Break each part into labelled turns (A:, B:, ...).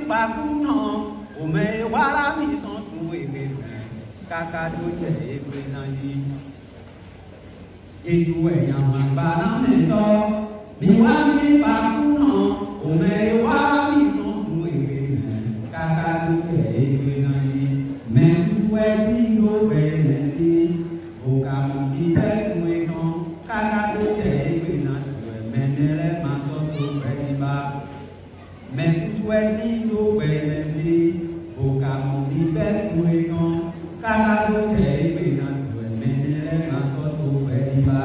A: pakuno, ome wala mi son soué, kaka doje e présenti. Jésus est un banamento, mi wami pakuno, ome wala mi son soué, kaka doje e présenti. Mais vous êtes no benenti, au camon qui est soué non, kaka doje e présenti, menele masoto prediba. Mais vous souhaitez nous bénéficer, au camon qui est soué non, kaka doje e présenti, menele masoto prediba.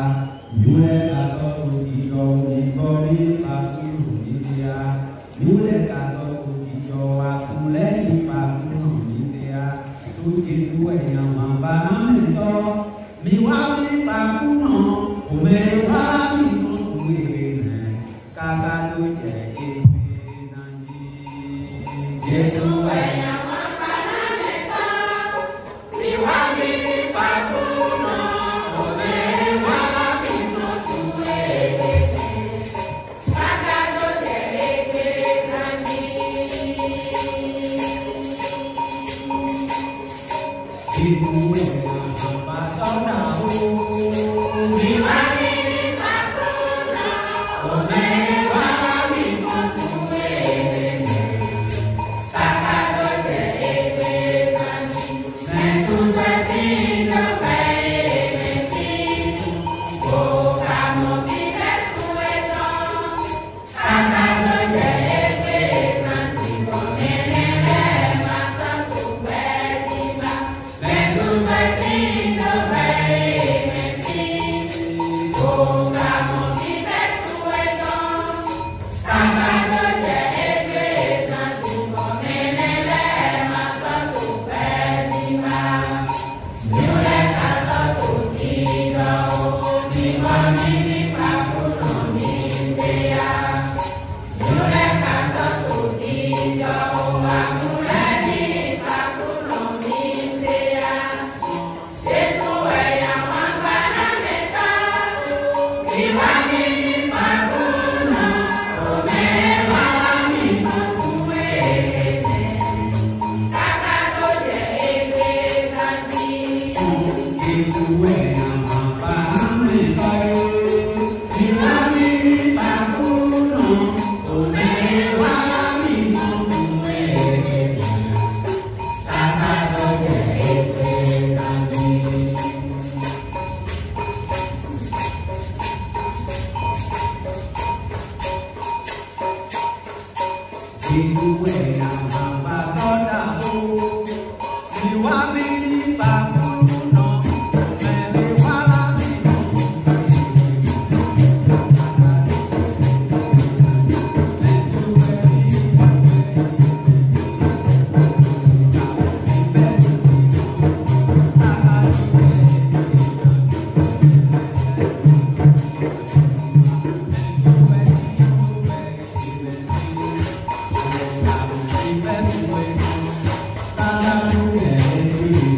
A: Nous les cassons qui jouent, ni comme pas pour l'Isia. Nous les cassons qui jouent, à tous les qui pas pour l'Isia. Tout qui souhaite un banamento, mi wami pas pour non, ou me wami son soué, kaka doje e présenti. Jésus est un banamento, mi wami pas pour non, ou me wami son soué, kaka doje e présenti. Jésus est un banamento, mi wami pas pour non, ou me wami son soué, kaka doje e présenti. Mais tout ce qui ne fait mes au camon qui est soué non, kaka doje e présenti. Comme elle ma santo perdima. Mais tout ce qui ne fait mes au camon qui est soué non, kaka doje e présenti. Comme elle ma santo perdima. Nous les cassons qui jouent, ni wami ni pakuno ni seya. Nous les cassons qui jouent, amule ni pakuno ni seya. Jésus est un banamento, mi wami ni pakuno, ome wami son soué, kaka doje e présenti. Jésus est un banamento, mi wami ni pakuno, ome wami son soué, kaka doje e présenti. Jésus est un banamento, mi wami ni pakuno, ome wami son soué, kaka doje e présenti.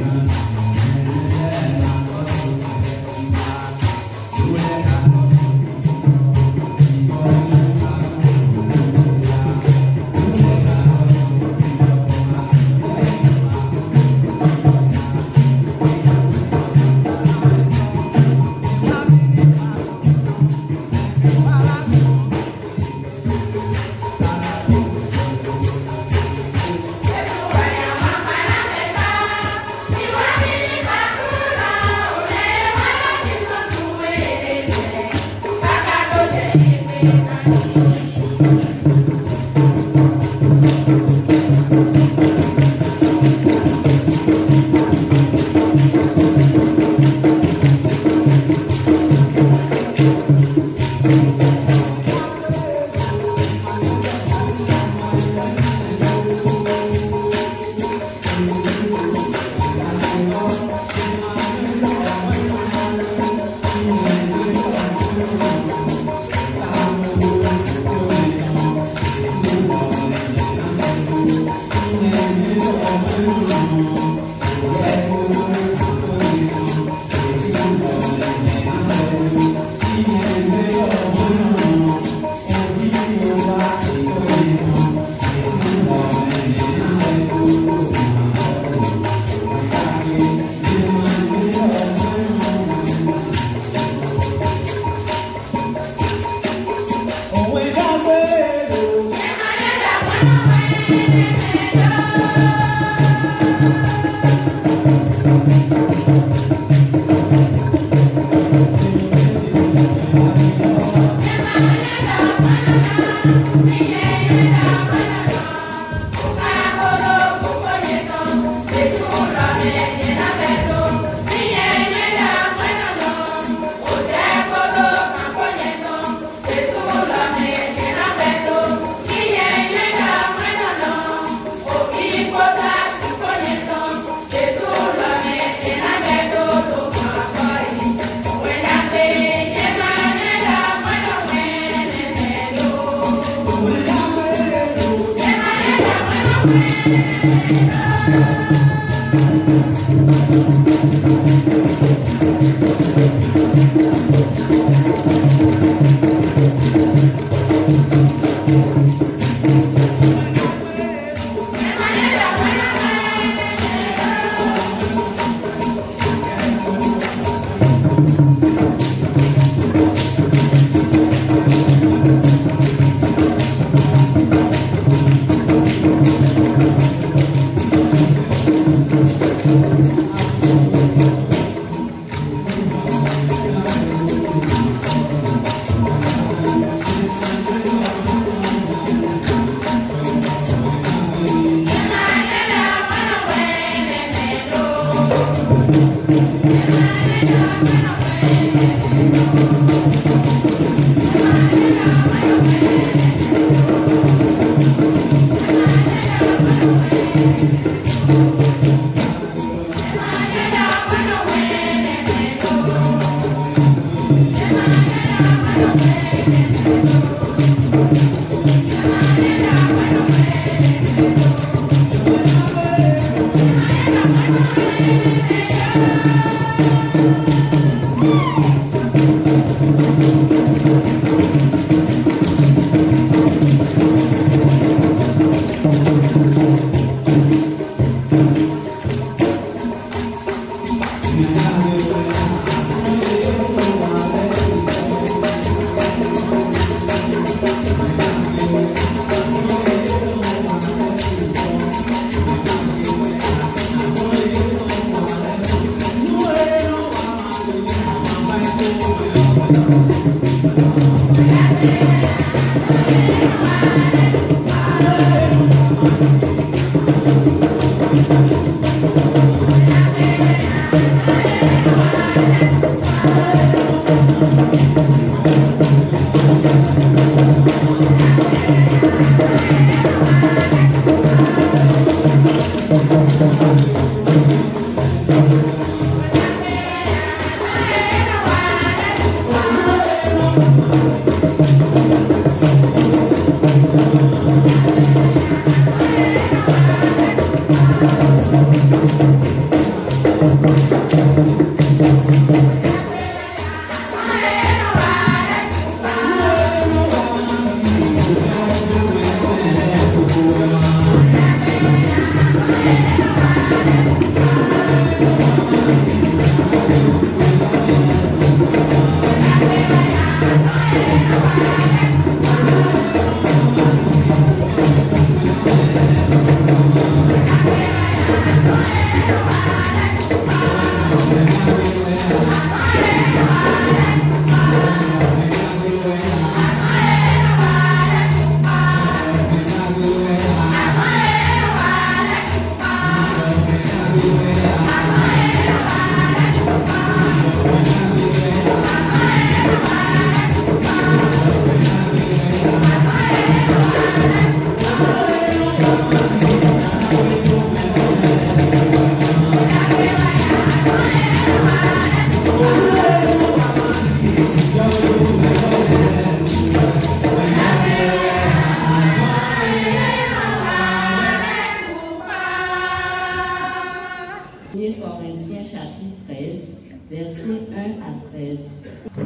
B: Corinthiens chapitre 13, versets 1 à 13.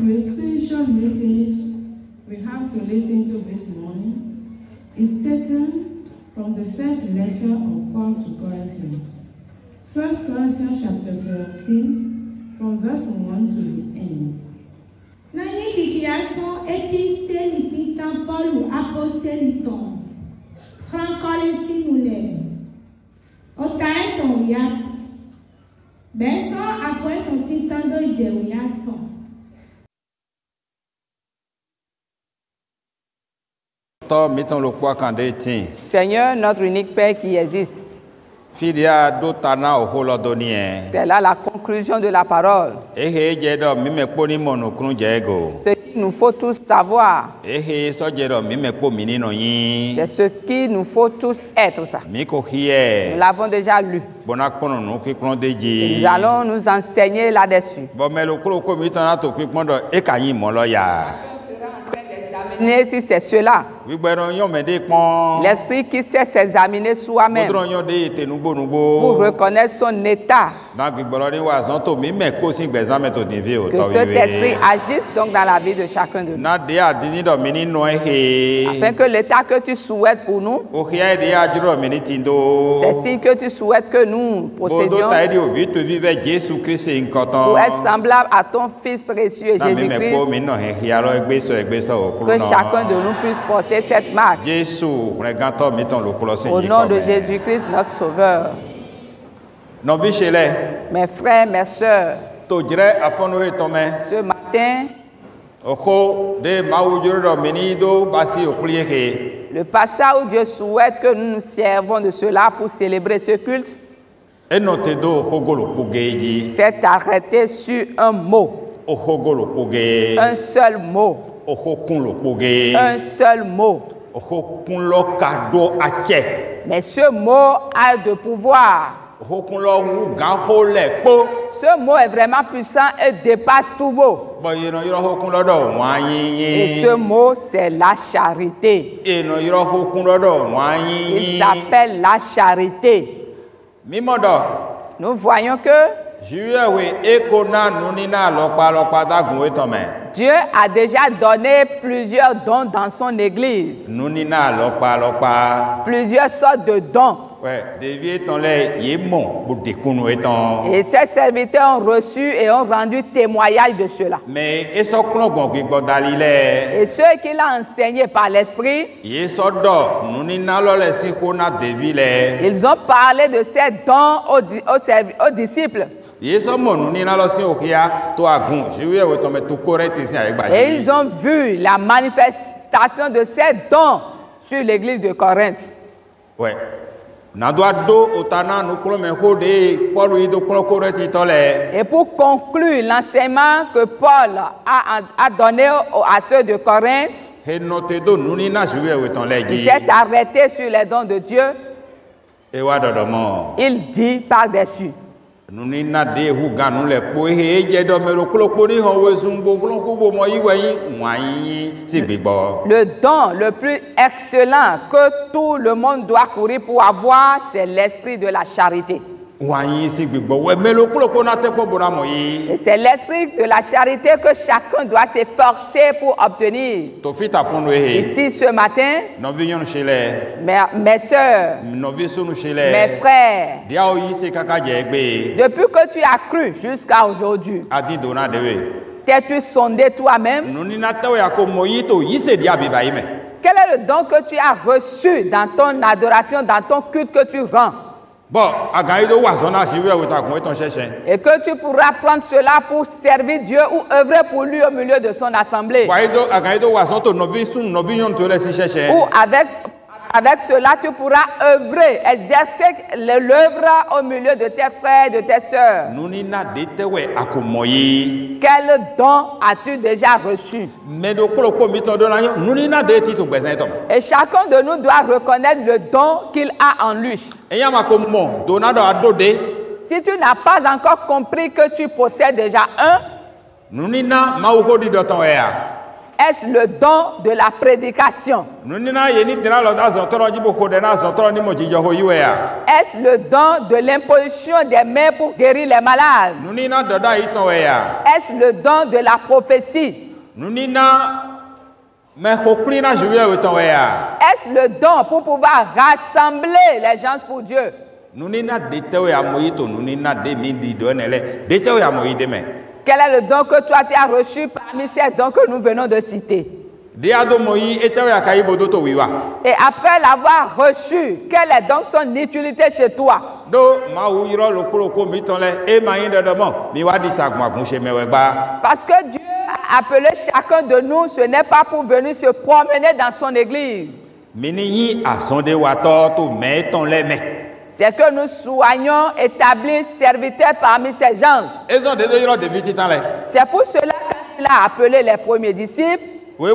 B: The spiritual message we have to listen to this morning is taken from the first letter of Paul to Corinthians. 1 Corinthians chapter 13, from verse 1 to the end.
C: Nani ligiason epistelitan Paul ou aposteliton. Prend Corinthi moulin. Otae ton yap. Benson afouet ton titan do jewiaton.
D: Seigneur, notre unique Père qui existe. C'est là la conclusion de la parole. Ce qu'il nous faut tous savoir. C'est ce qu'il nous faut tous être. Ça. Nous l'avons déjà lu. Nous allons nous enseigner là-dessus. Si c'est cela. L'esprit qui sait s'examiner soi-même pour reconnaître son état. Que cet esprit agisse donc dans la vie de chacun de nous. Afin que l'état que tu souhaites pour nous, c'est signe que tu souhaites que nous procédions pour être semblable à ton Fils précieux Jésus-Christ. Que chacun de nous puisse porter cette marque. Au nom de Jésus-Christ, notre Sauveur. Mes frères, mes sœurs, ce matin, le passage où Dieu souhaite que nous nous servons de cela pour célébrer ce culte, s'est arrêté sur un mot. Un seul mot. Un seul mot. Mais ce mot a de pouvoir. Ce mot est vraiment puissant et dépasse tout mot. Et ce mot, c'est la charité. Il s'appelle la charité. Nous voyons que Dieu a déjà donné plusieurs dons dans son église. Plusieurs sortes de dons. Et ces serviteurs ont reçu et ont rendu témoignage de cela. Et ceux qu'il a enseignés par l'Esprit, ils ont parlé de ces dons aux disciples. Et ils ont vu la manifestation de ces dons sur l'église de Corinthe.
A: Ouais.
D: Et pour conclure l'enseignement que Paul a donné à ceux de Corinthe, il s'est arrêté sur les dons de Dieu. Il dit par-dessus. Le don le plus excellent que tout le monde doit courir pour avoir, c'est l'esprit de la charité. Et c'est l'esprit de la charité que chacun doit s'efforcer pour obtenir. Ici ce matin, mes soeurs, mes frères, depuis que tu as cru jusqu'à aujourd'hui, t'es-tu sondé toi-même? Quel est le don que tu as reçu dans ton adoration, dans ton culte que tu rends? Et que tu pourras prendre cela pour servir Dieu ou œuvrer pour lui au milieu de son assemblée. Ou avec cela, tu pourras œuvrer, exercer l'œuvre au milieu de tes frères et de tes sœurs. Quel don as-tu déjà reçu? Et chacun de nous doit reconnaître le don qu'il a en lui. Si tu n'as pas encore compris que tu possèdes déjà un, est-ce le don de la prédication? Est-ce le don de l'imposition des mains pour guérir les malades? Est-ce le don de la prophétie? Est-ce le don pour pouvoir rassembler les gens pour Dieu? Quel est le don que toi tu as reçu parmi ces dons que nous venons de citer? Et après l'avoir reçu, quelle est donc son utilité chez toi? Parce que Dieu a appelé chacun de nous, ce n'est pas pour venir se promener dans son église. C'est que nous soyons établis serviteurs parmi ces gens. C'est pour cela quand il a appelé les premiers disciples, la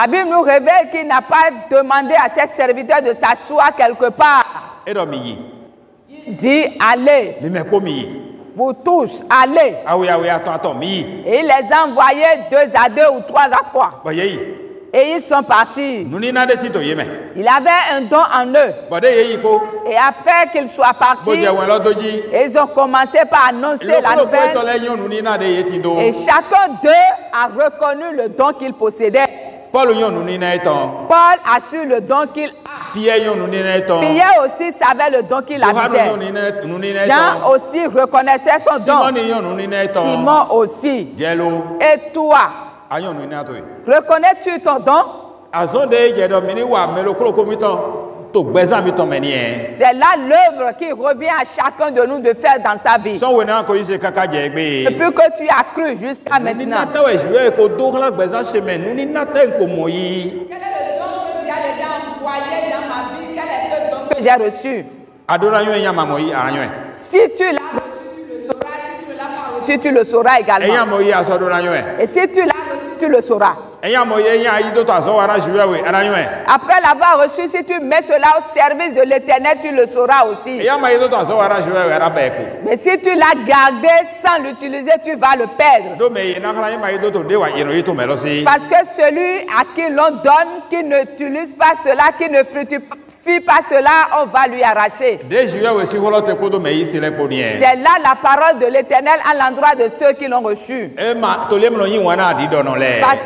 D: Bible nous révèle qu'il n'a pas demandé à ses serviteurs de s'asseoir quelque part. Il dit allez. vous tous, allez. Et il les a envoyés 2 à 2 ou 3 à 3. Et ils sont partis. Il avait un don en eux. Et après qu'ils soient partis, ils ont commencé par annoncer la nouvelle. Et chacun d'eux a reconnu le don qu'il possédait. Paul a su le don qu'il a. Pierre aussi savait le don qu'il avait. Jean aussi reconnaissait son don. Simon aussi. Et toi, reconnais-tu ton don? C'est là l'œuvre qui revient à chacun de nous de faire dans sa vie. Depuis que tu as cru jusqu'à maintenant. Quel est le don que tu as déjà envoyé dans ma vie? Quel est ce don que j'ai reçu? Si tu l'as reçu, tu le sauras. Si tu ne l'as pas reçu, tu le sauras également. Et si tu l'as reçu, tu le sauras. Après l'avoir reçu, si tu mets cela au service de l'Éternel, tu le sauras aussi. Mais si tu l'as gardé sans l'utiliser, tu vas le perdre. Parce que celui à qui l'on donne, qui n'utilise pas cela, qui ne fructifie pas cela, on va lui arracher. C'est là la parole de l'Éternel à l'endroit de ceux qui l'ont reçu. Parce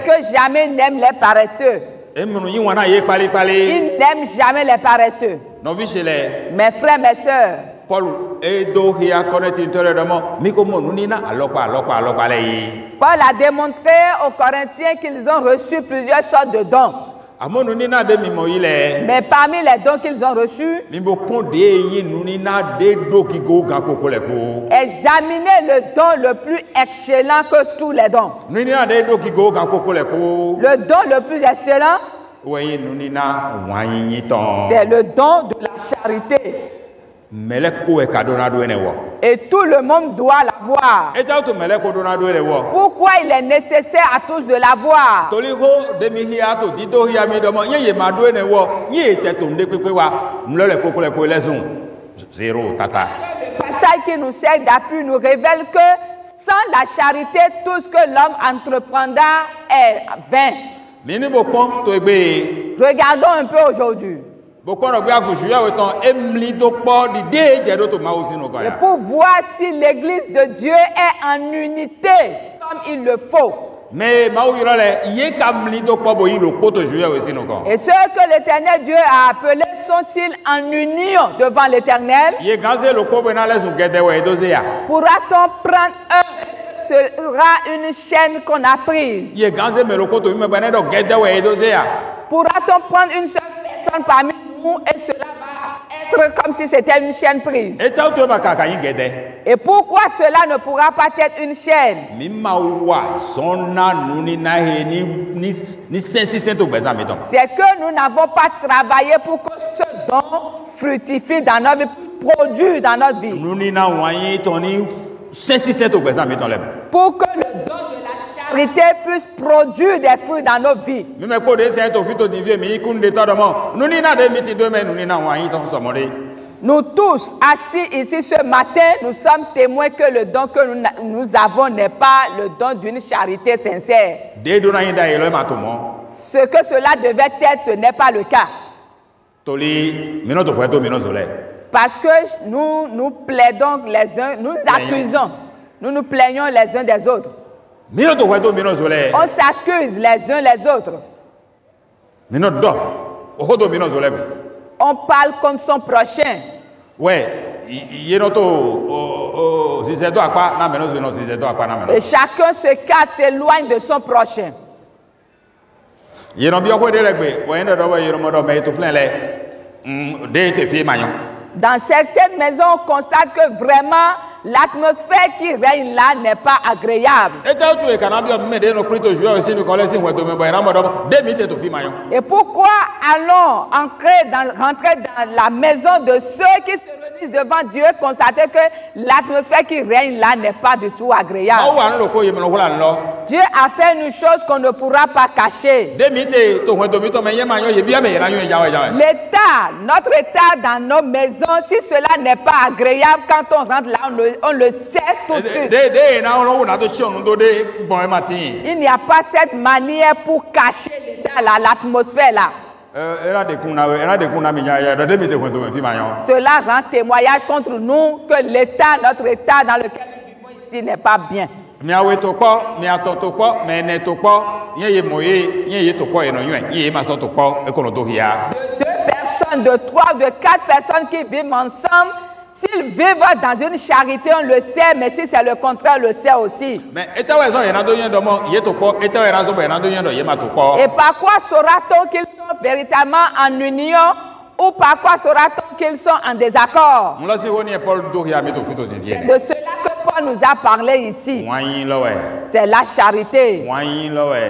D: que jamais n'aime les paresseux. Il n'aime jamais les paresseux. Mes frères, mes sœurs, Paul a démontré aux Corinthiens qu'ils ont reçu plusieurs sortes de dons. Mais parmi les dons qu'ils ont reçus, examinez le don le plus excellent que tous les dons. Le don le plus excellent, c'est le don de la charité. Et tout le monde doit l'avoir. Pourquoi il est nécessaire à tous de l'avoir? Le passage qui nous sert d'appui nous révèle que sans la charité, tout ce que l'homme entreprendra est vain. Regardons un peu aujourd'hui. Et pour voir si l'église de Dieu est en unité comme il le faut. Et ceux que l'Éternel Dieu a appelés sont-ils en union devant l'Éternel? Pourra-t-on prendre un? Sera une chaîne qu'on a prise. Pourra-t-on prendre une seule personne parmi nous et cela va être comme si c'était une chaîne prise? Et pourquoi cela ne pourra pas être une chaîne? C'est que nous n'avons pas travaillé pour que ce don fructifie dans notre vie, produise dans notre vie. Pour que le don de la charité puisse produire des fruits dans nos vies. Nous tous, assis ici ce matin, nous sommes témoins que le don que nous avons n'est pas le don d'une charité sincère. Ce que cela devait être, ce n'est pas le cas. Parce que nous plaidons les uns, nous accusons, nous plaignons les uns des autres. On s'accuse les uns les autres. On parle contre son prochain. Et chacun se cache, s'éloigne de son prochain. Dans certaines maisons, on constate que vraiment l'atmosphère qui règne là n'est pas agréable. Et pourquoi allons rentrer dans la maison de ceux qui se réunissent devant Dieu, constater que l'atmosphère qui règne là n'est pas du tout agréable? Dieu a fait une chose qu'on ne pourra pas cacher. L'état, notre état dans nos maisons, si cela n'est pas agréable, quand on rentre là, on le sait tout de suite. Il n'y a pas cette manière pour cacher l'état là, l'atmosphère là. Cela rend témoignage contre nous que l'état, notre état dans lequel nous vivons ici n'est pas bien. De 2 personnes, de 3, de 4 personnes qui vivent ensemble, s'ils vivent dans une charité, on le sait, mais si c'est le contraire, on le sait aussi. Et par quoi saura-t-on qu'ils sont véritablement en union ou par quoi saura-t-on qu'ils sont en désaccord? C'est de cela que Paul nous a parlé ici. C'est la charité.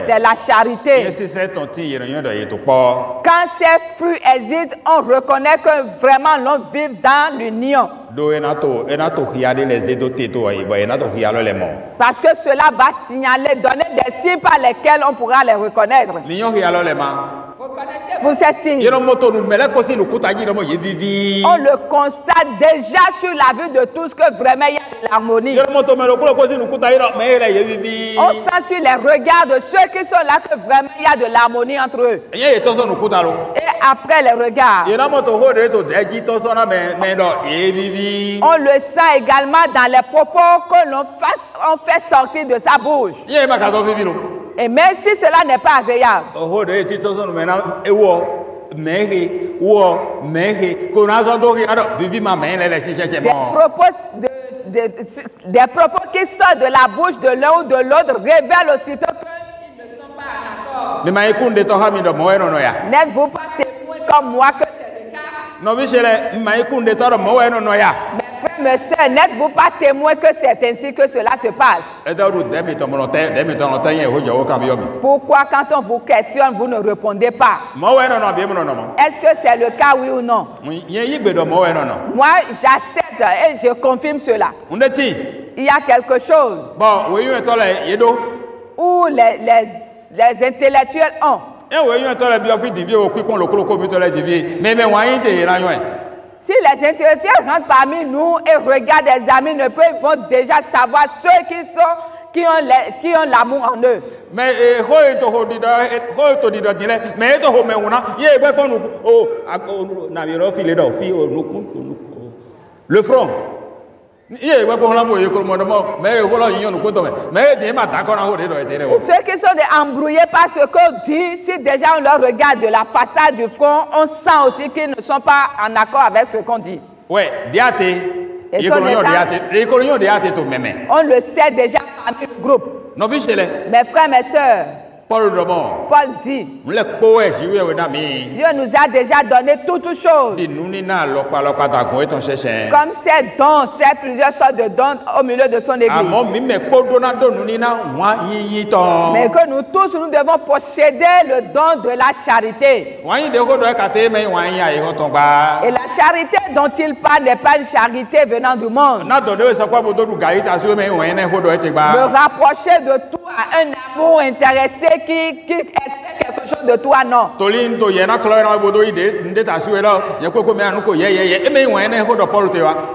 D: C'est la charité. Quand ces fruits existent, on reconnaît que vraiment l'on vit dans l'union. Parce que cela va signaler, donner des signes par lesquels on pourra les reconnaître. Reconnaissez-vous ces signes? On le constate déjà sur la vue de tous que vraiment il y a de l'harmonie. On sent sur les regards de ceux qui sont là que vraiment il y a de l'harmonie entre eux. Et après les regards, on le sent également dans les propos que l'on fait sortir de sa bouche. Et même si cela n'est pas agréable, des propos qui sortent de la bouche de l'un ou de l'autre révèlent aussitôt qu'ils ne sont pas en accord. N'êtes-vous pas témoin comme moi que c'est le cas? Mes frères, mes sœurs, n'êtes-vous pas témoin que c'est ainsi que cela se passe? Pourquoi quand on vous questionne, vous ne répondez pas? Est-ce que c'est le cas, oui ou non? Moi, j'accepte et je confirme cela. Il y a quelque chose où les intellectuels ont. Si les intellectuels rentrent parmi nous et regardent des amis, ne peuvent vont déjà savoir ceux qui ont l'amour en eux.
A: Le front.
D: Ceux qui sont embrouillés par ce qu'on dit, si déjà on leur regarde de la façade du front, on sent aussi qu'ils ne sont pas en accord avec ce qu'on dit.
A: Oui, on
D: le sait déjà parmi le groupe. Mes frères, mes sœurs, Paul dit, Dieu nous a déjà donné toutes choses. Comme ces dons, ces plusieurs sortes de dons au milieu de son église. Mais que nous tous, nous devons posséder le don de la charité. Et la charité dont il parle n'est pas une charité venant du monde. Me rapprocher de toi, un amour intéressé qui espère quelque chose de toi, non.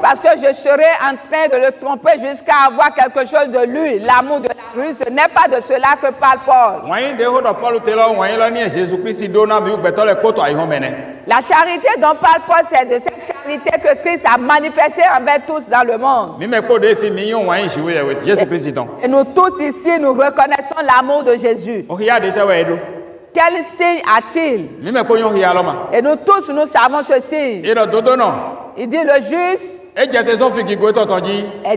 D: Parce que je serai en train de le tromper jusqu'à avoir quelque chose de lui, l'amour de la rue. Ce n'est pas de cela que parle Paul. La charité dont parle Paul, c'est de cette charité que Christ a manifestée envers tous dans le monde. Et nous tous ici, nous reconnaissons l'amour de Jésus. Quel signe a-t-il? Et nous tous, nous savons ce signe. Il dit le juste est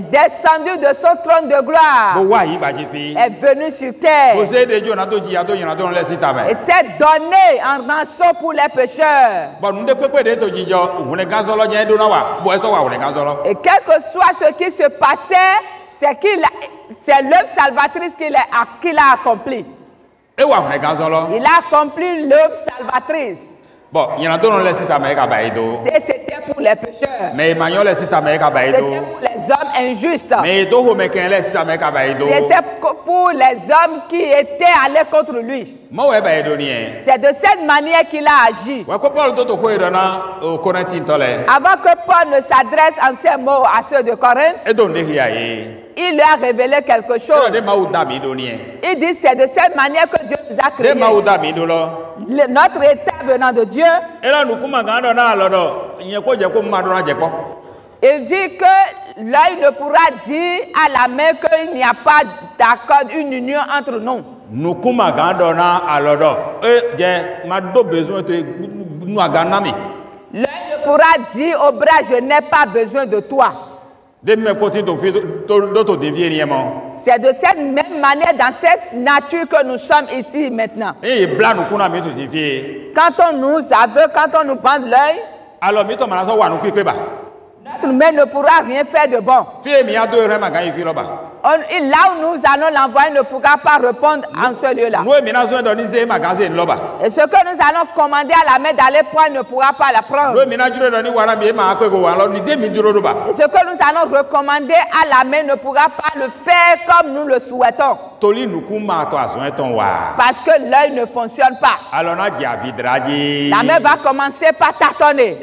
D: descendu de son trône de gloire, est venu sur terre et s'est donné en rançon pour les pécheurs. Et quel que soit ce qui se passait, c'est l'œuvre salvatrice qu'il a accomplie. Il a accompli l'œuvre salvatrice. C'était pour les pécheurs. C'était pour les hommes injustes.
A: Mais
D: C'était pour les hommes qui étaient allés contre lui. C'est de cette manière qu'il a agi. Avant que Paul ne s'adresse en ces mots à ceux de Corinthe, il leur a révélé quelque chose. Il dit c'est de cette manière que Dieu nous a créés. Notre état venant de Dieu. Il dit que l'œil ne pourra dire à la main qu'il n'y a pas d'accord, une union entre nous. L'œil ne pourra dire au bras, je n'ai pas besoin de toi. C'est de cette même manière, dans cette nature que nous sommes ici maintenant. Quand on nous aveugle, quand on nous bande l'œil, notre main ne pourra rien faire de bon. Là où nous allons l'envoyer ne pourra pas répondre en ce lieu-là. Et ce que nous allons commander à la main d'aller prendre ne pourra pas la prendre. Et ce que nous allons recommander à la main ne pourra pas le faire comme nous le souhaitons. Parce que l'œil ne fonctionne pas. La main va commencer par tâtonner.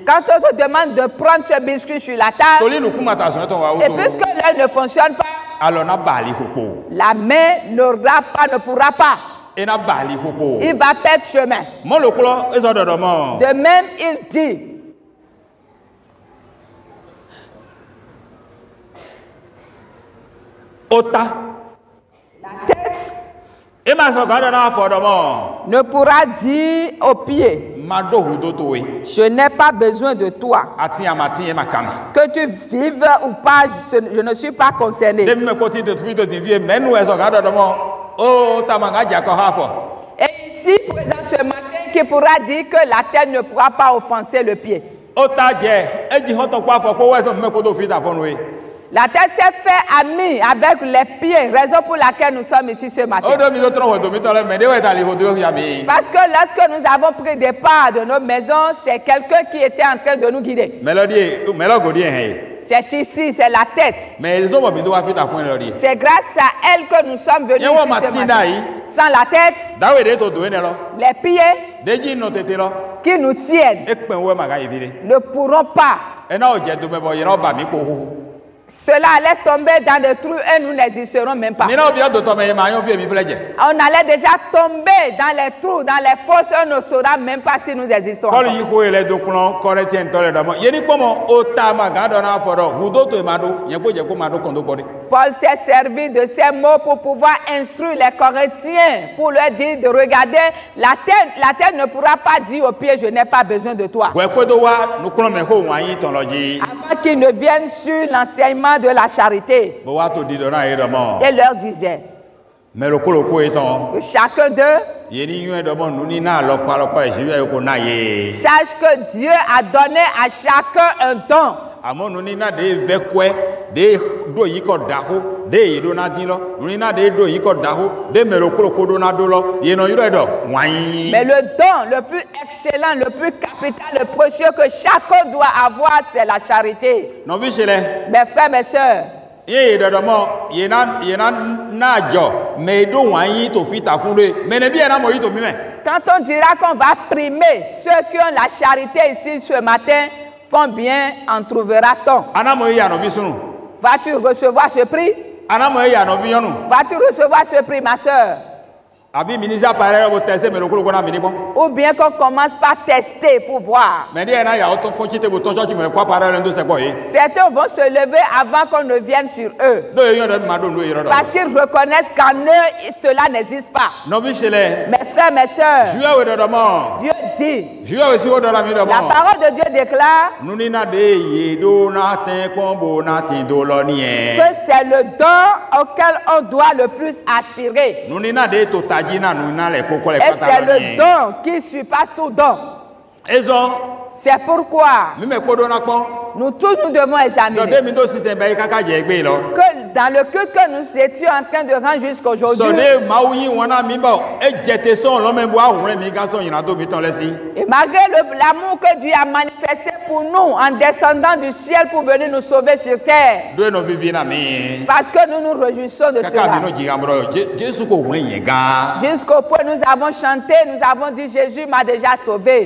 D: Quand on te demande de prendre ce biscuit sur la table, et puisque l'œil ne fonctionne pas, la main ne pourra pas. Il va perdre chemin. De même, il dit, la tête ne pourra dire au pied, je n'ai pas besoin de toi. Que tu vives ou pas, je ne suis pas concerné. Et ici, présent ce matin, qui pourra dire que la tête ne pourra pas offenser le pied. La tête s'est fait amie avec les pieds, raison pour laquelle nous sommes ici ce matin. Parce que lorsque nous avons pris départ de nos maisons, c'est quelqu'un qui était en train de nous guider. C'est ici, c'est la tête. C'est grâce à elle que nous sommes venus ici ce matin. Sans la tête, les pieds qui nous tiennent ne pourront pas. Cela allait tomber dans des trous et nous n'existerons même pas. On allait déjà tomber dans les trous, dans les fosses, et on ne saura même pas si nous existons. Paul s'est servi de ces mots pour pouvoir instruire les Corinthiens, pour leur dire de regarder, la tête ne pourra pas dire au pied, je n'ai pas besoin de toi. Avant qu'ils ne viennent sur l'enseignement de la charité. Et leur disait que chacun d'eux sache que Dieu a donné à chacun un don. Mais le don le plus excellent, le plus capital, le précieux que chacun doit avoir, c'est la charité. Mes frères, mes sœurs, quand on dira qu'on va primer ceux qui ont la charité ici ce matin, combien en trouvera-t-on? Vas-tu recevoir ce prix? Vas-tu recevoir ce prix, ma soeur? Ou bien qu'on commence par tester pour voir. Certains vont se lever avant qu'on ne vienne sur eux. Parce qu'ils reconnaissent qu'en eux, cela n'existe pas. Mes frères, mes soeurs, Dieu dit, la parole de Dieu déclare que c'est le don auquel on doit le plus aspirer. Et c'est le don qui surpasse tout don. C'est pourquoi nous tous nous devons examiner que dans le culte que nous étions en train de rendre jusqu'aujourd'hui, et malgré l'amour que Dieu a manifesté pour nous en descendant du ciel pour venir nous sauver sur terre, parce que nous nous réjouissons de cela. Jusqu'au point où nous avons chanté, nous avons dit Jésus m'a déjà sauvé.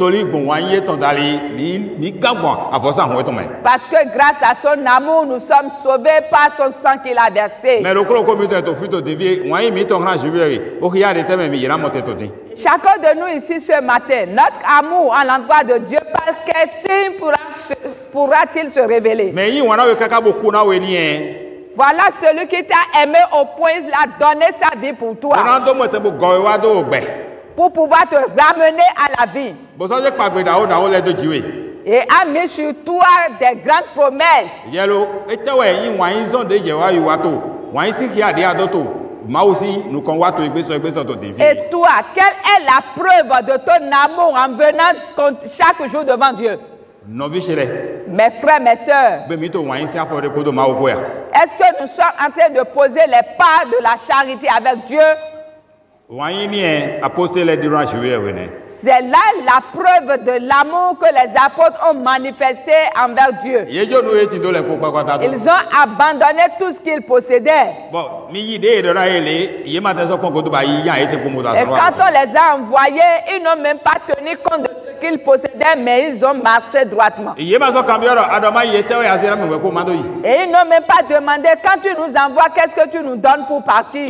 D: Parce que grâce à son amour, nous sommes sauvés par son sang qu'il a versé. Chacun de nous ici ce matin, notre amour à l'endroit de Dieu, par quel signe pourra-t-il se révéler? Voilà celui qui t'a aimé au point il a donné sa vie pour toi. Pour pouvoir te ramener à la vie. Et a mis sur toi des grandes promesses. Et toi, quelle est la preuve de ton amour en venant chaque jour devant Dieu? Mes frères, mes sœurs, est-ce que nous sommes en train de poser les pas de la charité avec Dieu? C'est là la preuve de l'amour que les apôtres ont manifesté envers Dieu. Ils ont abandonné tout ce qu'ils possédaient. Et quand on les a envoyés, ils n'ont même pas tenu compte de ce qu'ils possédaient, mais ils ont marché droitement. Et ils n'ont même pas demandé, quand tu nous envoies, qu'est-ce que tu nous donnes pour partir?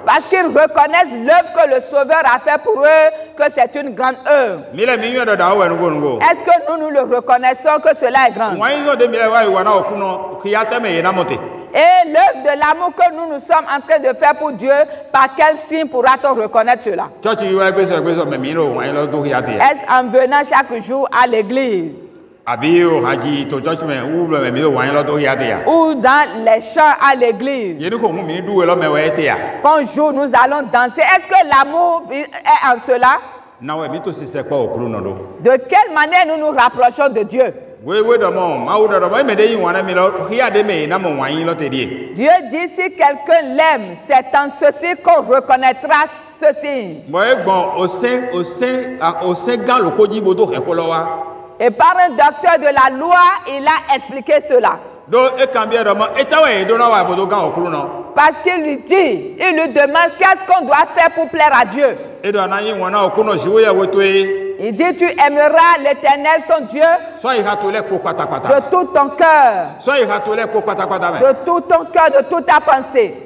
D: Parce qu'ils reconnaissent l'œuvre que le Sauveur a fait pour eux, que c'est une grande œuvre. Est-ce que nous le reconnaissons que cela est grand? Et l'œuvre de l'amour que nous sommes en train de faire pour Dieu, par quel signe pourra-t-on reconnaître cela? Est-ce en venant chaque jour à l'église? Ou dans les chants à l'église? Bonjour, nous allons danser. Est-ce que l'amour est en cela? De quelle manière nous nous rapprochons de Dieu? Dieu dit si quelqu'un l'aime, c'est en ceci qu'on reconnaîtra ceci. Et par un docteur de la loi, il a expliqué cela. Parce qu'il lui dit, il lui demande qu'est-ce qu'on doit faire pour plaire à Dieu. Il dit, tu aimeras l'Éternel ton Dieu de tout ton cœur, de tout ton cœur, de toute ta pensée.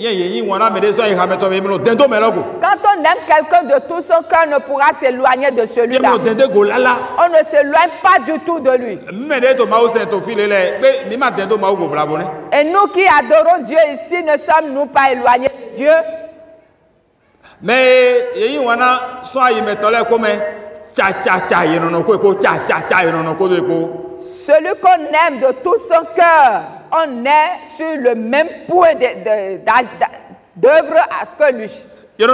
D: Quand on aime quelqu'un de tout son cœur, on ne pourra s'éloigner de celui-là. On ne s'éloigne pas du tout de lui. Et nous qui adorons Dieu ici, ne sommes-nous pas éloignés de Dieu?
A: Mais
D: celui qu'on aime de tout son cœur, on est sur le même point d'œuvre que lui. On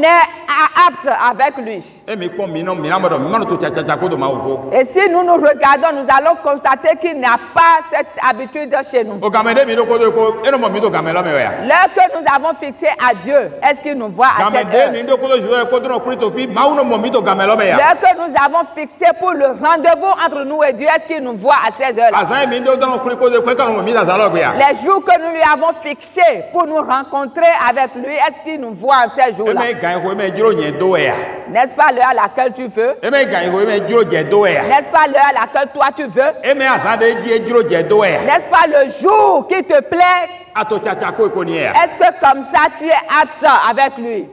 D: est apte avec lui. Et si nous nous regardons, nous allons constater qu'il n'y a pas cette habitude chez nous. L'heure que nous avons fixée à Dieu, est-ce qu'il nous voit à cette heure? L'heure que nous avons fixée pour le rendez-vous entre nous et Dieu, est-ce qu'il nous voit à ces heures-là? Les jours que nous lui avons fixés pour nous rencontrer avec lui, est-ce qu'il nous voit en ces jours-là? N'est-ce pas l'heure à laquelle tu veux? N'est-ce pas l'heure à laquelle toi tu veux? N'est-ce pas le jour qui te plaît? Est-ce que comme ça tu es apte avec lui?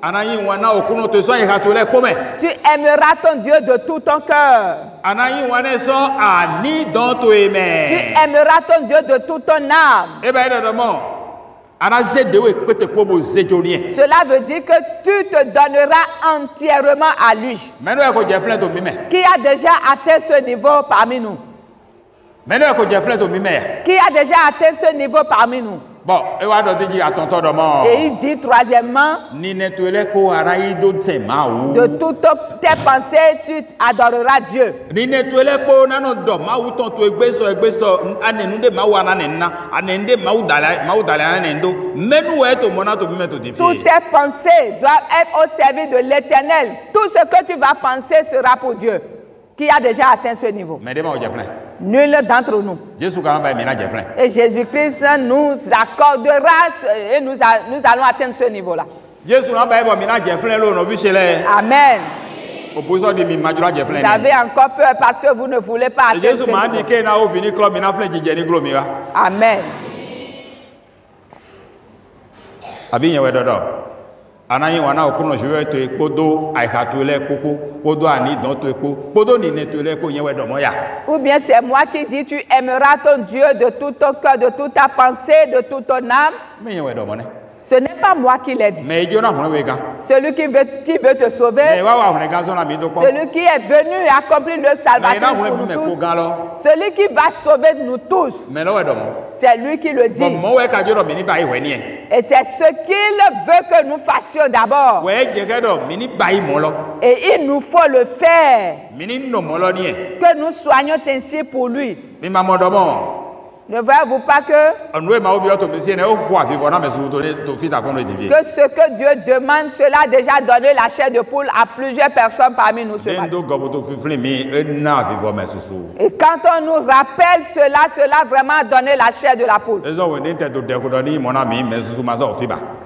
D: Tu aimeras ton Dieu de tout ton cœur. Tu aimeras ton Dieu de toute ton âme. Cela veut dire que tu te donneras entièrement à lui. Qui a déjà atteint ce niveau parmi nous? Qui a déjà atteint ce niveau parmi nous?
A: Bon, et
D: il dit troisièmement, de toutes tes pensées, tu adoreras Dieu. Toutes tes pensées doivent être au service de l'Éternel. Tout ce que tu vas penser sera pour Dieu, qui a déjà atteint ce niveau. Nul d'entre nous. Et Jésus-Christ nous accordera et nous allons atteindre ce niveau-là. Amen. Vous avez encore peur parce que vous ne voulez pas atteindre ce niveau. Amen.
A: Anayi wana okuno juwe to ekpodo aihatule koko podo ani don to ekpo podo ni netule ko yen wedo moya.
D: Ou bien c'est moi qui dis tu aimeras ton Dieu de tout ton cœur, de toute ta pensée, de toute ton âme.
A: Mais yen wedo mone.
D: Ce n'est pas moi qui l'ai dit. Celui qui veut te sauver, celui qui est venu et accomplir le salvateur pour nous tous, celui qui va sauver nous tous, c'est lui qui le dit. Et c'est ce qu'il veut que nous fassions d'abord. Et il nous faut le faire. Que nous soyons ainsi pour lui. Ne voyez-vous pas que ce que Dieu demande, cela a déjà donné la chair de poule à plusieurs personnes parmi nous ce matin. Et quand on nous rappelle cela, cela a vraiment donné la chair de la poule.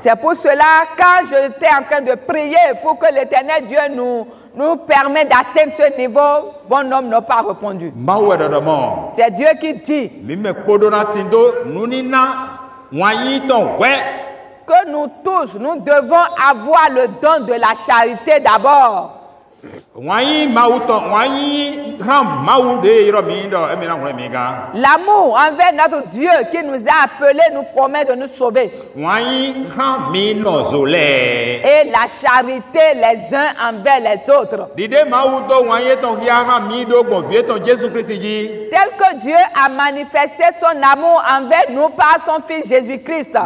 D: C'est pour cela, quand j'étais en train de prier pour que l'Éternel Dieu nous permet d'atteindre ce niveau, bon homme n'a pas répondu. C'est Dieu qui dit que nous tous, nous devons avoir le don de la charité d'abord. L'amour envers notre Dieu qui nous a appelés nous promet de nous sauver. Et la charité les uns envers les autres. Tel que Dieu a manifesté son amour envers nous par son Fils Jésus-Christ.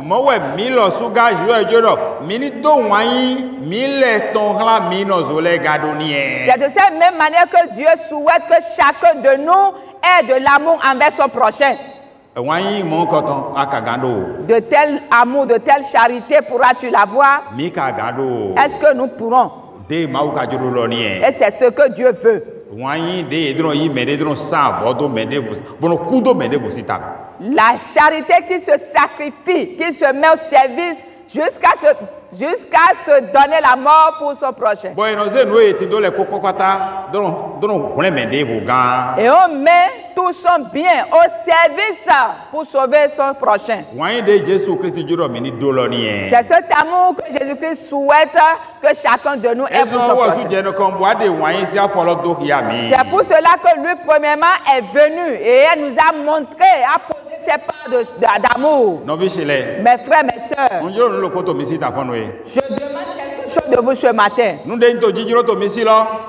D: C'est de cette même manière que Dieu souhaite que chacun de nous ait de l'amour envers son prochain. De tel amour, de telle charité pourras-tu l'avoir? Est-ce que nous pourrons? Et c'est ce que Dieu veut. La charité qui se sacrifie, qui se met au service jusqu'à se donner la mort pour son prochain. Et on met tout son bien au service pour sauver son prochain. C'est cet amour que Jésus-Christ souhaite que chacun de nous ait pour son prochain. C'est pour cela que lui, premièrement, est venu et elle nous a montré, a posé ses pas d'amour. Mes frères, mes sœurs, je demande quelque chose de vous ce matin.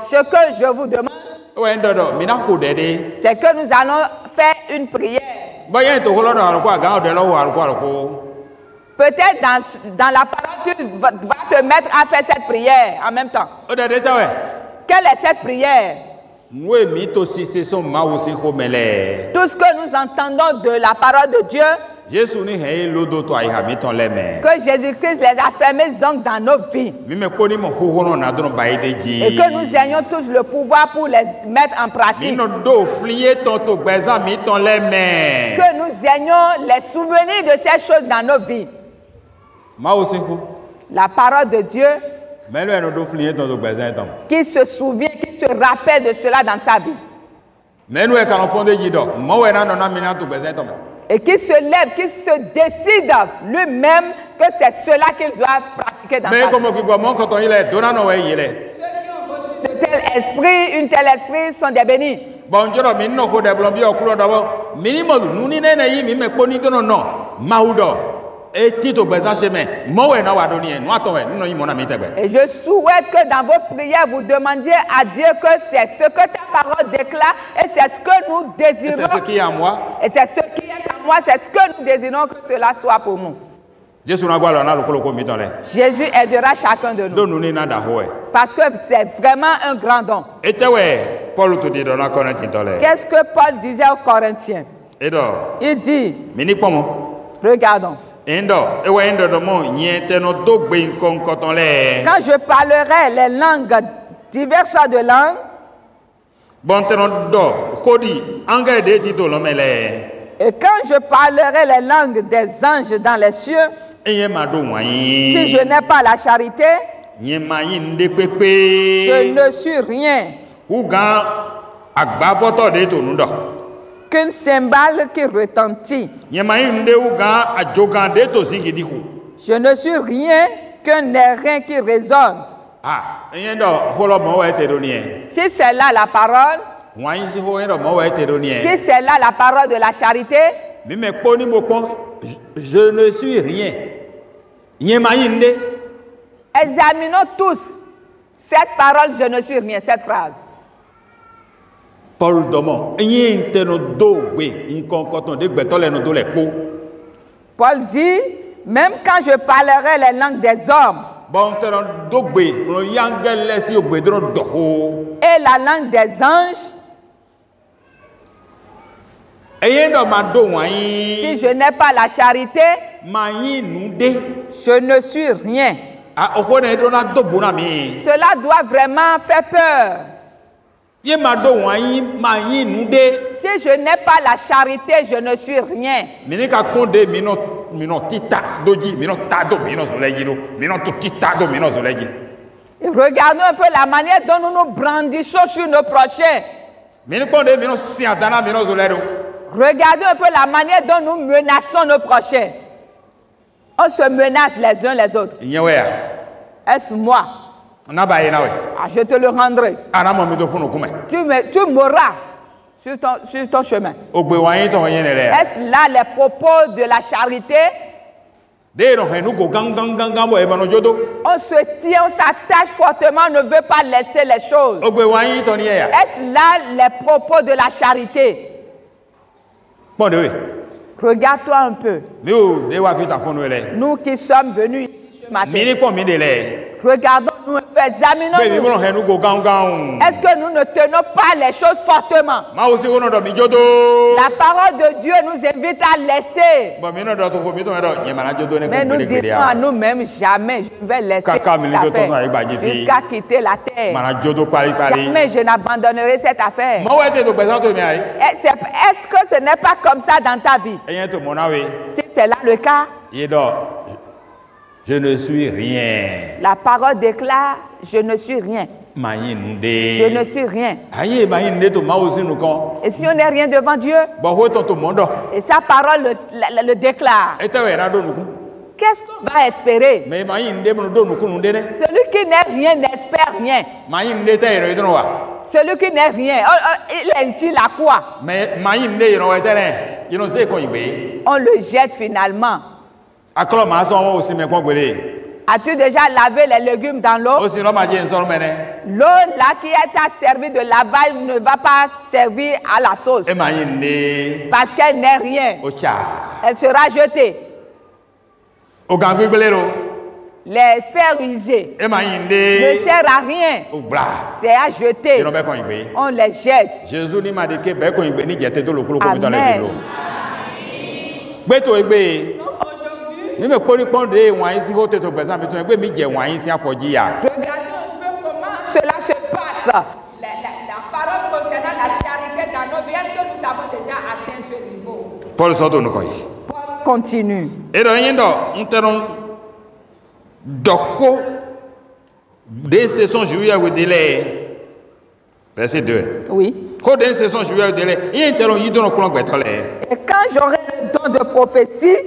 D: Ce que je vous demande, c'est que nous allons faire une prière. Peut-être dans la parole, tu vas te mettre à faire cette prière en même temps. Quelle est cette prière? Tout ce que nous entendons de la parole de Dieu, que Jésus-Christ les affermisse donc dans nos vies. Et que nous ayons tous le pouvoir pour les mettre en pratique. Que nous ayons les souvenirs de ces choses dans nos vies. La parole de Dieu qui se souvient, qui se rappelle de cela dans sa vie. Et qui se lève, qui se décide lui-même que c'est cela qu'il doit pratiquer dans sa vie. Ceux qui ont reçu de tel esprit, un tel esprit sont des bénis. Et je souhaite que dans vos prières, vous demandiez à Dieu que c'est ce que ta parole déclare et c'est ce que nous désirons. Et c'est ce qui est à moi. moi, c'est ce que nous désirons que cela soit pour nous. Jésus aidera chacun de nous. Parce que c'est vraiment un grand don. Qu'est-ce que Paul disait aux Corinthiens? Il dit, regardons. Quand je parlerai les langues, diverses sortes de langues, et quand je parlerai les langues des anges dans les cieux, si je n'ai pas la charité, je ne suis rien. Qu'une cymbale qui retentit. Je ne suis rien qu'un airain qui résonne. Si c'est là la parole, si c'est là la parole de la charité, je ne suis rien. Examinons tous cette parole, je ne suis rien, cette phrase. Paul dit, même quand je parlerai les langues des hommes et la langue des anges, si je n'ai pas la charité, je ne suis rien. Cela doit vraiment faire peur. Si je n'ai pas la charité, je ne suis rien. Regardons un peu la manière dont nous nous brandissons sur nos prochains. Regardez un peu la manière dont nous menaçons nos prochains. On se menace les uns les autres. Est-ce moi? Je te le rendrai. Tu mourras sur ton chemin. Est-ce là les propos de la charité? On se tient, on s'attache fortement, on ne veut pas laisser les choses. Est-ce là les propos de la charité? Regarde-toi un peu. Nous qui sommes venus ici ce matin. Regardons-nous un peu, examinons-nous. Est-ce que nous ne tenons pas les choses fortement? La parole de Dieu nous invite à laisser. Mais nous disons à nous-mêmes, jamais je vais laisser cette affaire jusqu'à quitter la terre. Jamais je n'abandonnerai cette affaire. Est-ce que ce n'est pas comme ça dans ta vie? Si c'est là le cas, je ne suis rien. La parole déclare, je ne suis rien. Je ne suis rien. Et si on n'est rien devant Dieu, et sa parole le déclare, qu'est-ce qu'on va espérer? Celui qui n'est rien n'espère rien. Celui qui n'est rien, il est utile à quoi? On le jette finalement. As-tu déjà lavé les légumes dans l'eau? L'eau là qui est servie de lavage ne va pas servir à la sauce. Parce qu'elle n'est rien. Elle sera jetée. Les fers usés ne servent à rien. C'est à jeter. On les jette. Amen. Regardons un peu comment cela se passe. La parole concernant la charité dans nos vies, est-ce que nous avons déjà atteint ce niveau? Paul continue. Verset 2. Oui. Et quand j'aurai le don de prophétie,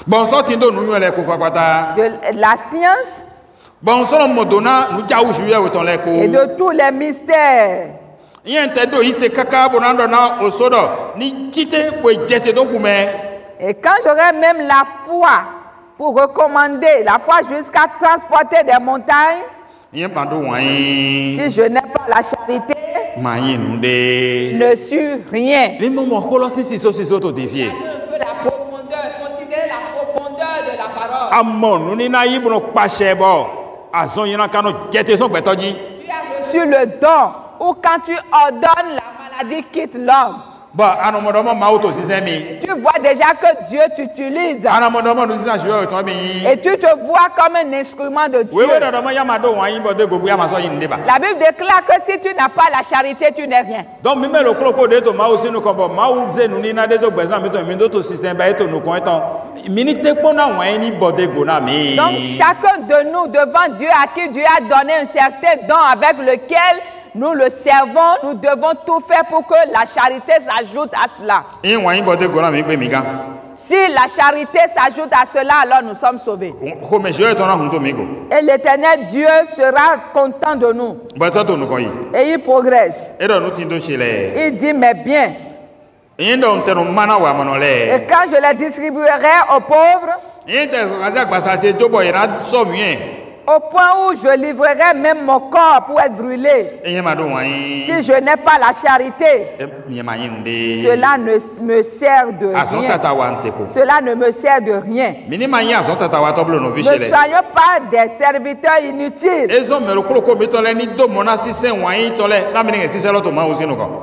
D: de la science et de tous les mystères, et quand j'aurai même la foi pour recommander, la foi jusqu'à transporter des montagnes, si je n'ai pas la charité, ne sur rien.
A: Mais mon Colossiens 6:6 te défier.
D: La profondeur, considérez la profondeur de la parole. Tu as reçu le don où quand tu ordonnes, la maladie quitte l'homme. Tu vois déjà que Dieu t'utilise. Et tu te vois comme un instrument de Dieu. La Bible déclare que si tu n'as pas la charité, tu n'es rien. Donc chacun de nous devant Dieu à qui Dieu a donné un certain don avec lequel nous le servons, nous devons tout faire pour que la charité s'ajoute à cela. Si la charité s'ajoute à cela, alors nous sommes sauvés. Et l'Éternel Dieu sera content de nous. Et il progresse. Il dit, mais bien. Et quand je les distribuerai aux pauvres, au point où je livrerai même mon corps pour être brûlé. Si je n'ai pas la charité, cela ne me sert de rien. Cela ne me sert de rien. Ne soyons pas des serviteurs inutiles.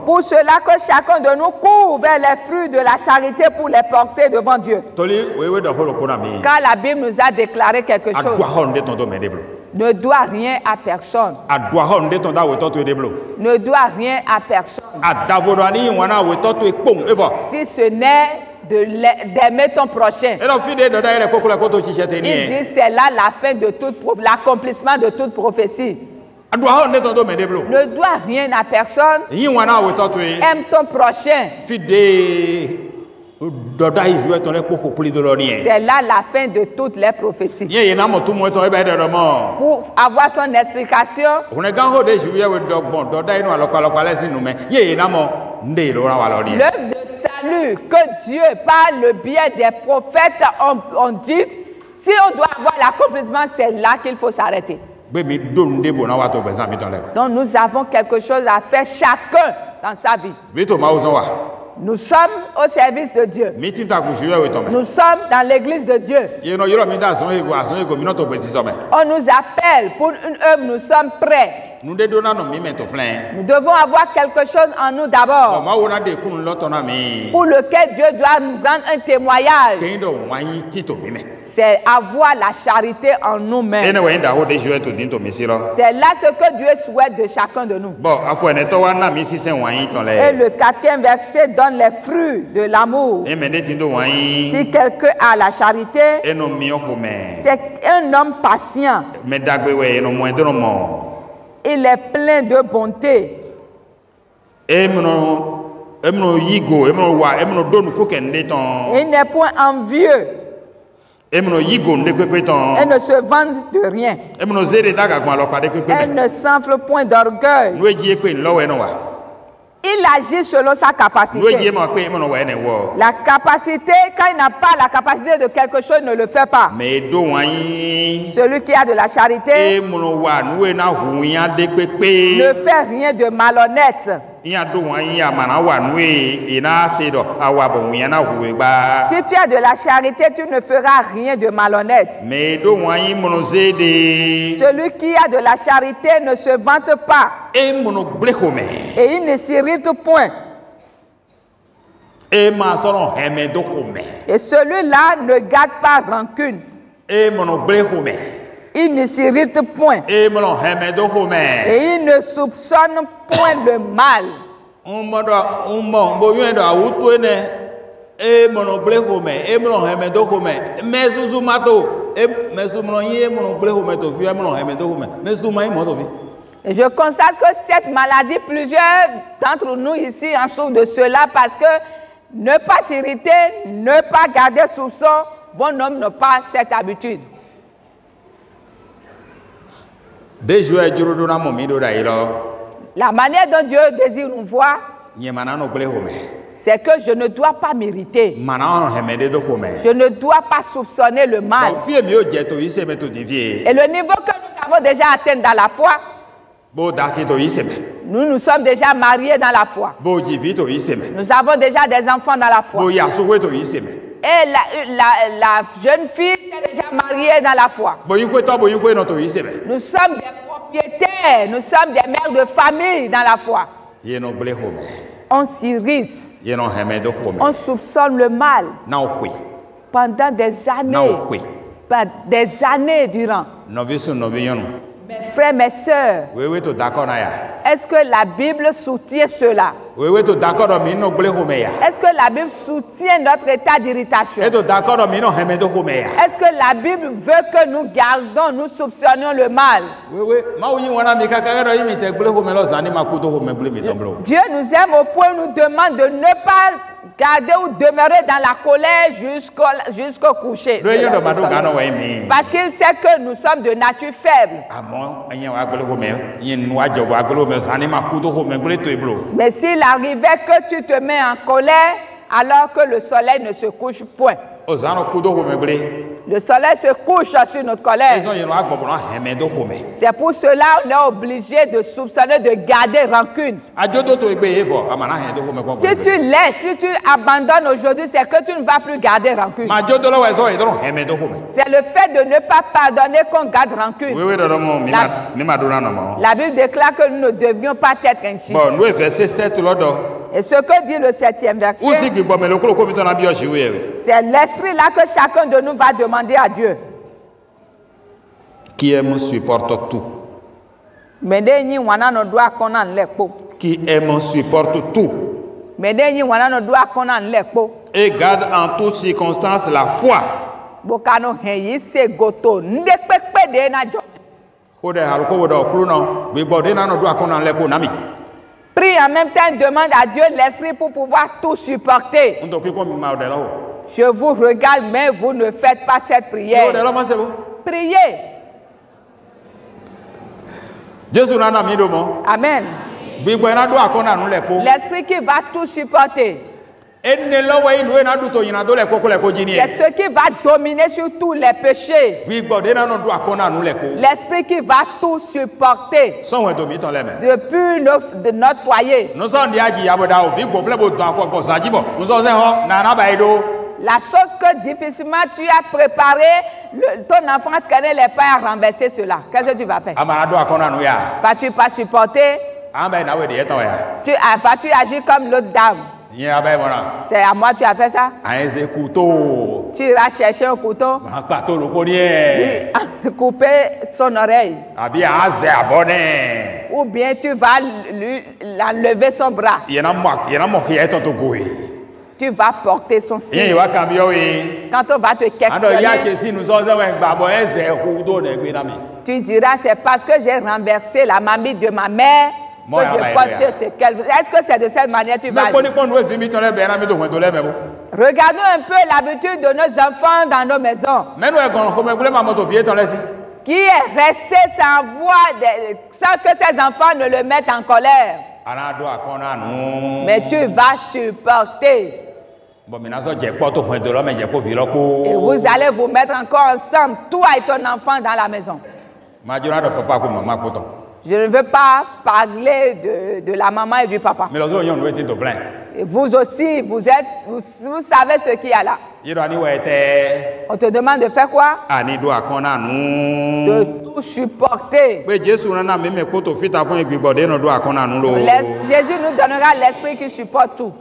D: Pour cela que chacun de nous court vers les fruits de la charité pour les porter devant Dieu. Car la Bible nous a déclaré quelque chose. Ne doit rien à personne. Ne doit rien à personne. Si ce n'est d'aimer ton prochain. Il dit c'est là la fin de l'accomplissement de toute prophétie. Ne doit rien à personne. Aime ton prochain. C'est là la fin de toutes les prophéties. Pour avoir son explication, l'œuvre de salut que Dieu, par le biais des prophètes, ont dit, si on doit avoir l'accomplissement, c'est là qu'il faut s'arrêter. Donc nous avons quelque chose à faire chacun dans sa vie. Nous sommes au service de Dieu. Nous sommes dans l'église de Dieu. On nous appelle pour une œuvre, nous sommes prêts. Nous devons avoir quelque chose en nous d'abord, pour lequel Dieu doit nous rendre un témoignage. C'est avoir la charité en nous-mêmes. C'est là ce que Dieu souhaite de chacun de nous. Et le 4e verset donne les fruits de l'amour. Si quelqu'un a la charité, c'est un homme patient. Il est plein de bonté. Il n'est point envieux. Elle ne se vante de rien. Elle ne s'enfle point d'orgueil. Il agit selon sa capacité. La capacité, quand il n'a pas la capacité de quelque chose, il ne le fait pas. Celui qui a de la charité ne fait rien de malhonnête. Si tu as de la charité, tu ne feras rien de malhonnête. Celui qui a de la charité ne se vante pas. Et il ne s'irrite point. Et celui-là ne garde pas rancune. Il ne s'irrite point. Et il ne soupçonne point le mal. Et je constate que cette maladie, plusieurs d'entre nous ici en souffrent de cela parce que ne pas s'irriter, ne pas garder soupçon, bon homme n'a pas cette habitude. La manière dont Dieu désire nous voir, c'est que je ne dois pas m'irriter. Je ne dois pas soupçonner le mal. Et le niveau que nous avons déjà atteint dans la foi, Nous nous sommes déjà mariés dans la foi. Nous avons déjà des enfants dans la foi. Et la jeune fille s'est déjà mariée dans la foi. Nous sommes des propriétaires, nous sommes des mères de famille dans la foi. On s'irrite, on soupçonne le mal pendant des années durant. Mes frères, mes sœurs, est-ce que la Bible soutient cela? Est-ce que la Bible soutient notre état d'irritation? Est-ce que la Bible veut que nous gardons, nous soupçonnions le mal? Dieu nous aime au point où nous demande de ne pas garder ou demeurer dans la colère jusqu'au coucher. Parce qu'il sait que nous sommes de nature faible. Mais s'il arrivait que tu te mets en colère alors que le soleil ne se couche point. Le soleil se couche sur notre colère. C'est pour cela qu'on est obligé de soupçonner, de garder rancune. Si tu laisses, si tu abandonnes aujourd'hui, c'est que tu ne vas plus garder rancune. C'est le fait de ne pas pardonner qu'on garde rancune. La Bible déclare que nous ne devions pas être ainsi. Et ce que dit le 7e verset, c'est l'esprit là que chacun de nous va demander à Dieu.
A: Qui aime, supporte tout. Qui aime, supporte tout. Et garde en toutes circonstances la foi.
D: Prie en même temps, demande à Dieu l'esprit pour pouvoir tout supporter. Je vous regarde, mais vous ne faites pas cette prière. Priez. Amen. L'esprit qui va tout supporter. C'est ce qui va dominer sur tous les péchés. L'esprit qui va tout supporter depuis notre foyer. La chose que difficilement tu as préparée, ton enfant ne connaît pas à renverser cela. Qu'est-ce que tu vas faire? Vas-tu pas supporter? Vas-tu agir comme l'autre dame? C'est à moi tu as fait ça? Tu iras chercher un couteau, couper son oreille. Ou bien tu vas l'enlever son bras. Tu vas porter son signe. Quand on va te questionner, tu diras c'est parce que j'ai renversé la mamie de ma mère. Est-ce que c'est de cette manière que tu vas agir? Regardons un peu l'habitude de nos enfants dans nos maisons. Qui est resté sans que ses enfants ne le mettent en colère. Mais tu vas supporter. Et vous allez vous mettre encore ensemble, toi et ton enfant dans la maison. Je ne veux pas parler de la maman et du papa. Et vous aussi, vous savez ce qu'il y a là. On te demande de faire quoi? De tout supporter. Jésus nous donnera l'esprit qui supporte tout.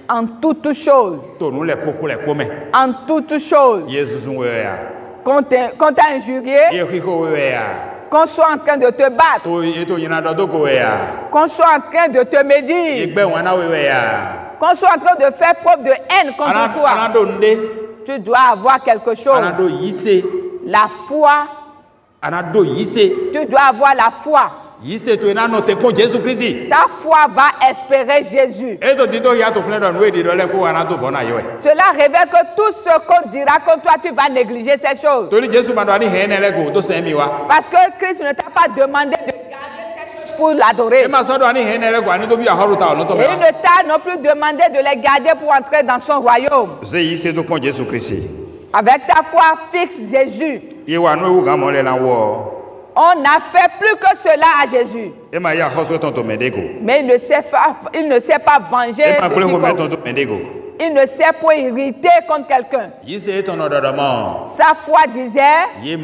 D: En toutes choses. En toutes choses. Qu'on t'a injurié, qu'on soit en train de te battre, qu'on soit en train de te médire, qu'on soit en train de faire preuve de haine contre toi, tu dois avoir quelque chose. La foi. Tu dois avoir la foi. Ta foi va espérer Jésus. Cela révèle que tout ce qu'on dira contre toi, tu vas négliger ces choses. Parce que Christ ne t'a pas demandé de garder ces choses pour l'adorer. Il ne t'a non plus demandé de les garder pour entrer dans son royaume. Avec ta foi, fixe Jésus. On n'a fait plus que cela à Jésus. Mais il ne sait pas venger. Il ne sait pas irriter contre quelqu'un. Sa foi disait, ils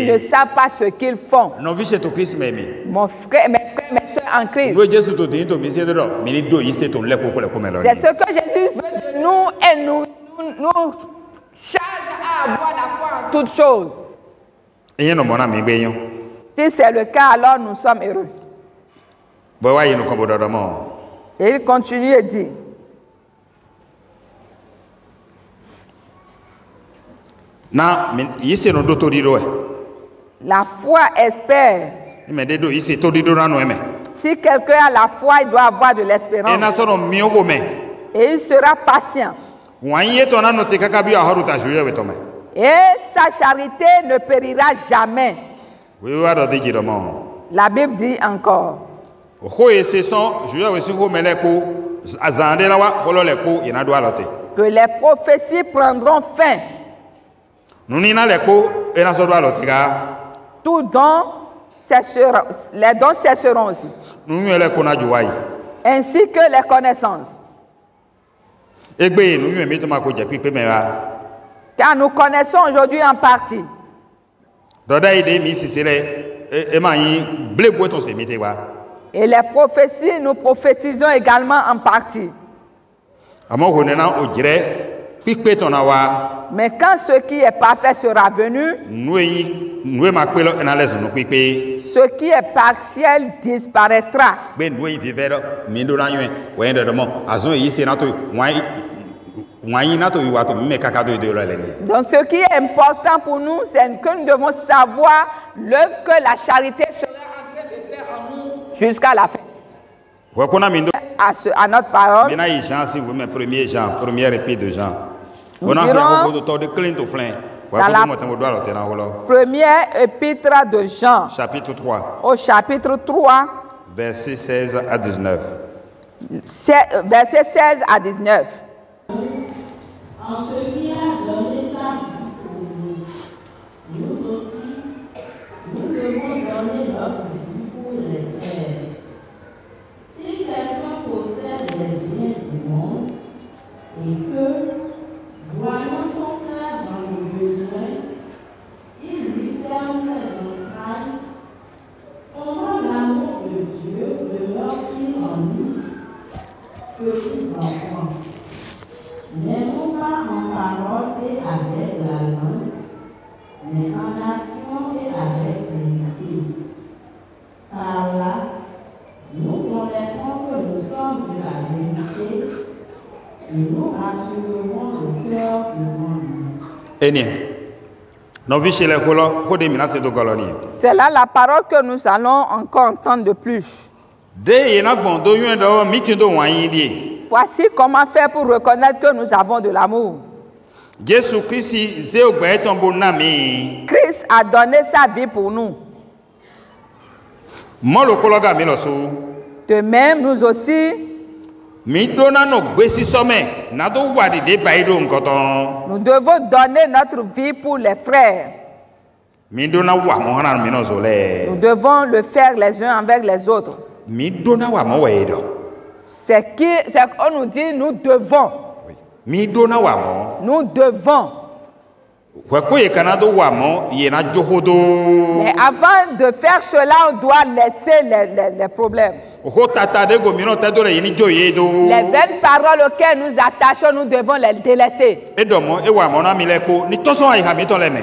D: ne savent pas ce qu'ils font. Mon frère, mes frères, mes soeurs en Christ. C'est ce que Jésus veut de nous et nous charge à avoir la foi en toutes choses. Si c'est le cas, alors nous sommes heureux. Et il continue et dit, la foi espère. Si quelqu'un a la foi, il doit avoir de l'espérance. Et il sera patient. Et sa charité ne périra jamais. La Bible dit encore. Que les prophéties prendront fin. Tout don cessera, les dons cesseront aussi. Ainsi que les connaissances. Car nous connaissons aujourd'hui en partie. Et les prophéties, nous prophétisons également en partie. Mais quand ce qui est parfait sera venu, ce qui est partiel disparaîtra. Donc ce qui est important pour nous, c'est que nous devons savoir l'œuvre que la charité sera en train de faire en nous jusqu'à la fin. À notre parole, nous dirons dans la première épître de Jean,
E: chapitre 3,
D: au chapitre 3,
E: versets 16 à 19.
D: Versets 16 à 19.
B: En ce qui a donné sa vie pour nous, nous aussi, nous devons donner notre vie pour les frères. Si quelqu'un possède les biens du monde et que, voyant son frère dans le besoin, il lui ferme ses entrailles, comment l'amour de Dieu demeure-t-il en nous, petits enfants? N'aimons pas en parole et avec la langue, mais en action et avec vérité. Par là, nous connaîtrons que nous sommes de la vérité et nous rassurerons le cœur devant nous.
D: C'est là la parole que nous allons encore entendre de plus. Voici comment faire pour reconnaître que nous avons de l'amour. Christ a donné sa vie pour nous. De même, nous aussi, nous devons donner notre vie pour les frères. Nous devons le faire les uns avec les autres. C'est qu'on nous dit, nous devons. Nous devons. Mais avant de faire cela, on doit laisser les problèmes. Les vaines paroles auxquelles nous attachons, nous devons les délaisser.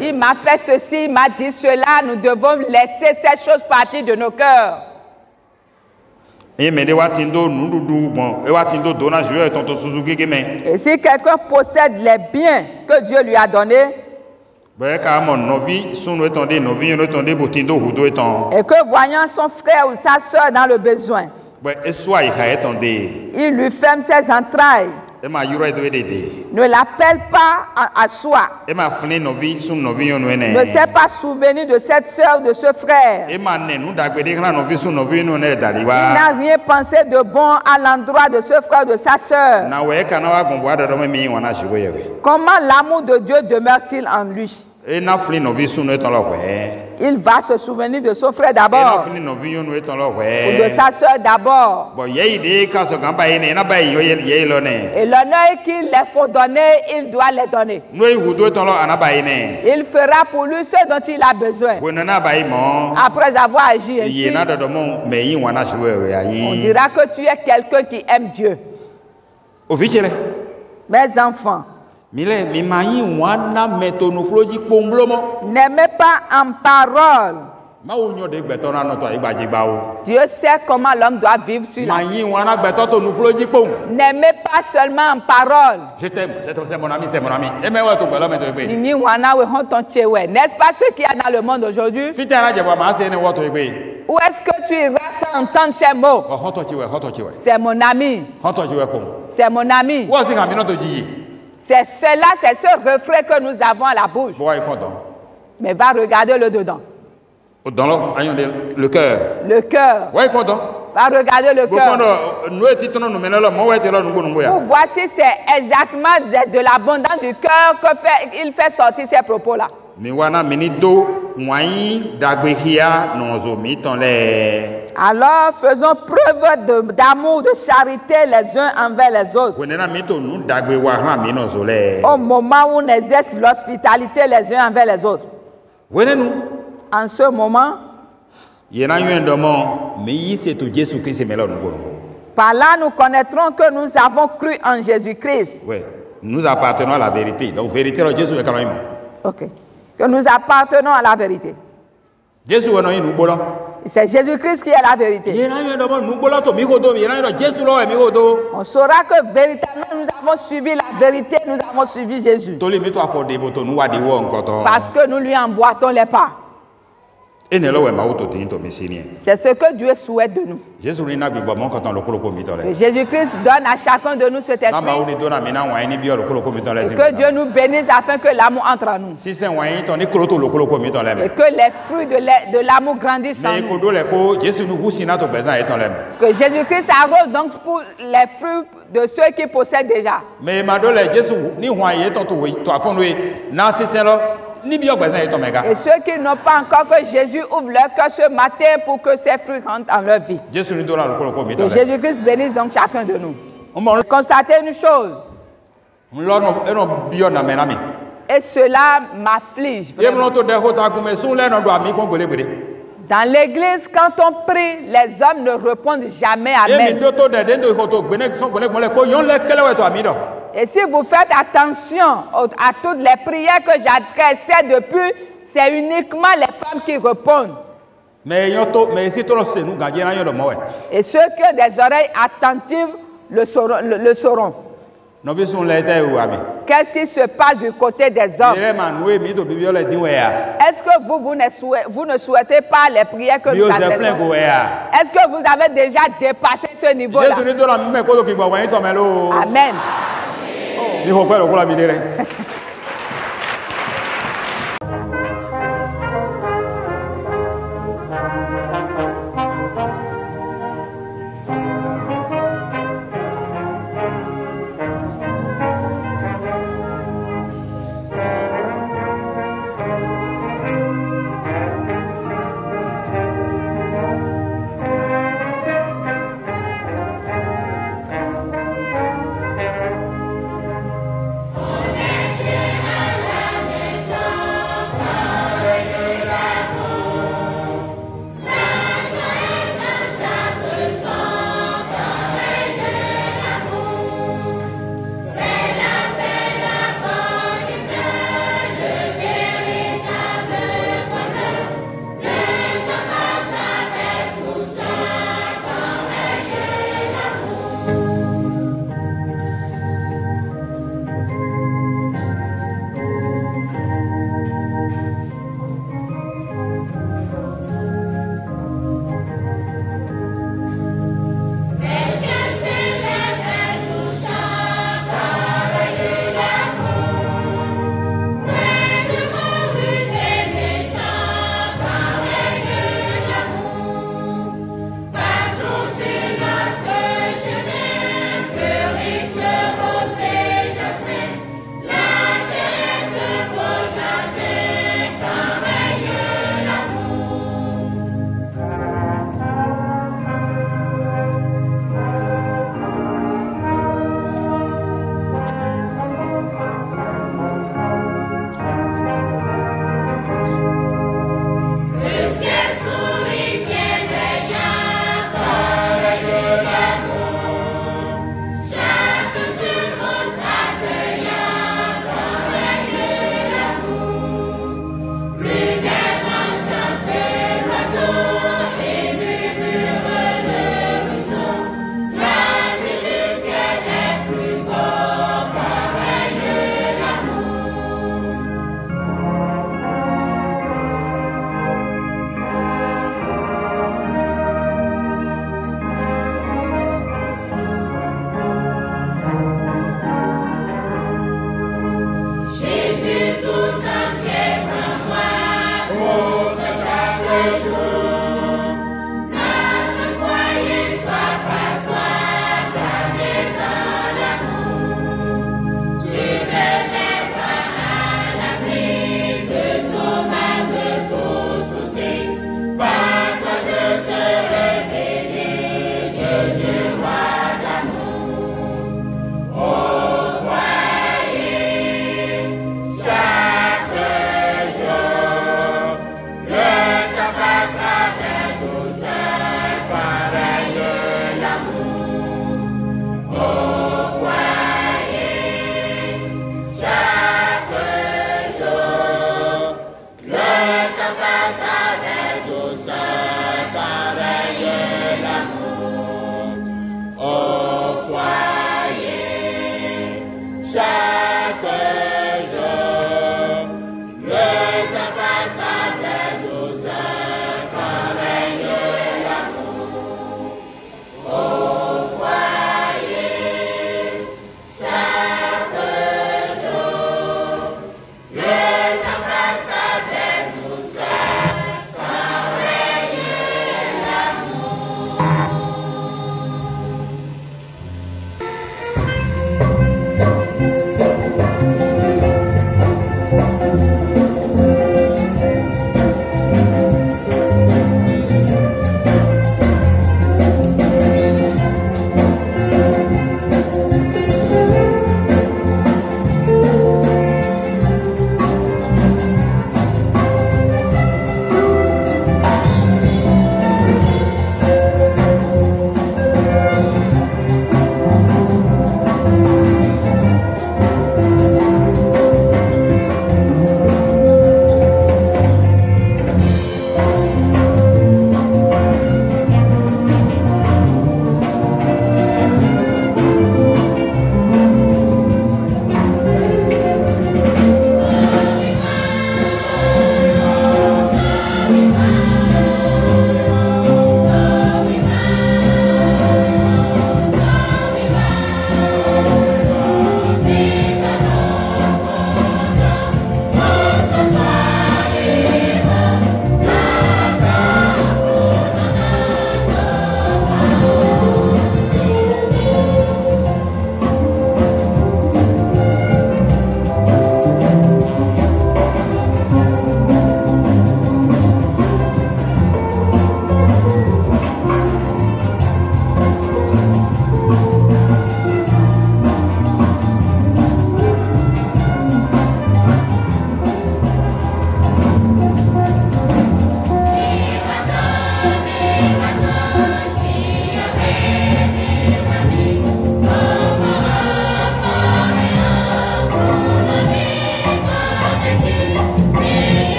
D: Il m'a fait ceci, il m'a dit cela, nous devons laisser ces choses partir de nos cœurs. Et si quelqu'un possède les biens que Dieu lui a donnés, et que voyant son frère ou sa soeur dans le besoin, il lui ferme ses entrailles, ne l'appelle pas à soi, ne s'est pas souvenu de cette soeur ou de ce frère, il n'a rien pensé de bon à l'endroit de ce frère ou de sa soeur, comment l'amour de Dieu demeure-t-il en lui? Il va se souvenir de son frère d'abord. Ou de sa soeur d'abord. Et l'honneur qu'il les faut donner, il doit les donner. Il fera pour lui ce dont il a besoin. Après avoir agi ainsi, on dira que tu es quelqu'un qui aime Dieu. Mes enfants, n'aimez pas en parole. Dieu sait comment l'homme doit vivre sur la terre. N'aimez pas seulement en parole.
A: Je t'aime, c'est mon ami, c'est mon ami.
D: N'est-ce pas ce qu'il y a dans le monde aujourd'hui? Où est-ce que tu iras sans entendre ces mots? C'est mon ami. C'est mon ami. C'est cela, c'est ce reflet que nous avons à la bouche. Mais va regarder le dedans.
A: Le cœur.
D: Le cœur. Va regarder le cœur. Voici, c'est exactement de l'abondance du cœur qu'il fait sortir ces propos-là. Alors faisons preuve d'amour, de charité les uns envers les autres. Au moment où on exerce l'hospitalité les uns envers les autres. En ce moment, par là nous connaîtrons que nous avons cru en Jésus-Christ.
A: Oui, nous appartenons à la vérité. Donc vérité, Jésus est quand même.
D: Ok. Que nous appartenons à la vérité. C'est Jésus-Christ qui est la vérité. On saura que véritablement nous avons suivi la vérité, nous avons suivi Jésus. Parce que nous lui emboîtons les pas. C'est ce que Dieu souhaite de nous. Jésus-Christ donne à chacun de nous cet esprit. Et que Dieu nous bénisse afin que l'amour entre en nous. Et que les fruits de l'amour grandissent en nous. Que Jésus-Christ arrose donc pour les fruits de ceux qui possèdent déjà. Et ceux qui n'ont pas encore, que Jésus ouvre leur cœur ce matin pour que ces fruits rentrent en leur vie. Que Jésus-Christ bénisse donc chacun de nous. Constatez une chose. Et cela m'afflige. Dans l'église, quand on prie, les hommes ne répondent jamais amen. Et si vous faites attention à toutes les prières que j'adressais depuis, c'est uniquement les femmes qui répondent. Et ceux qui ont des oreilles attentives le sauront. Qu'est-ce qui se passe du côté des hommes? Est-ce que vous ne souhaitez pas les prières que nous adressons? Est-ce que vous avez déjà dépassé ce niveau-là? Amen.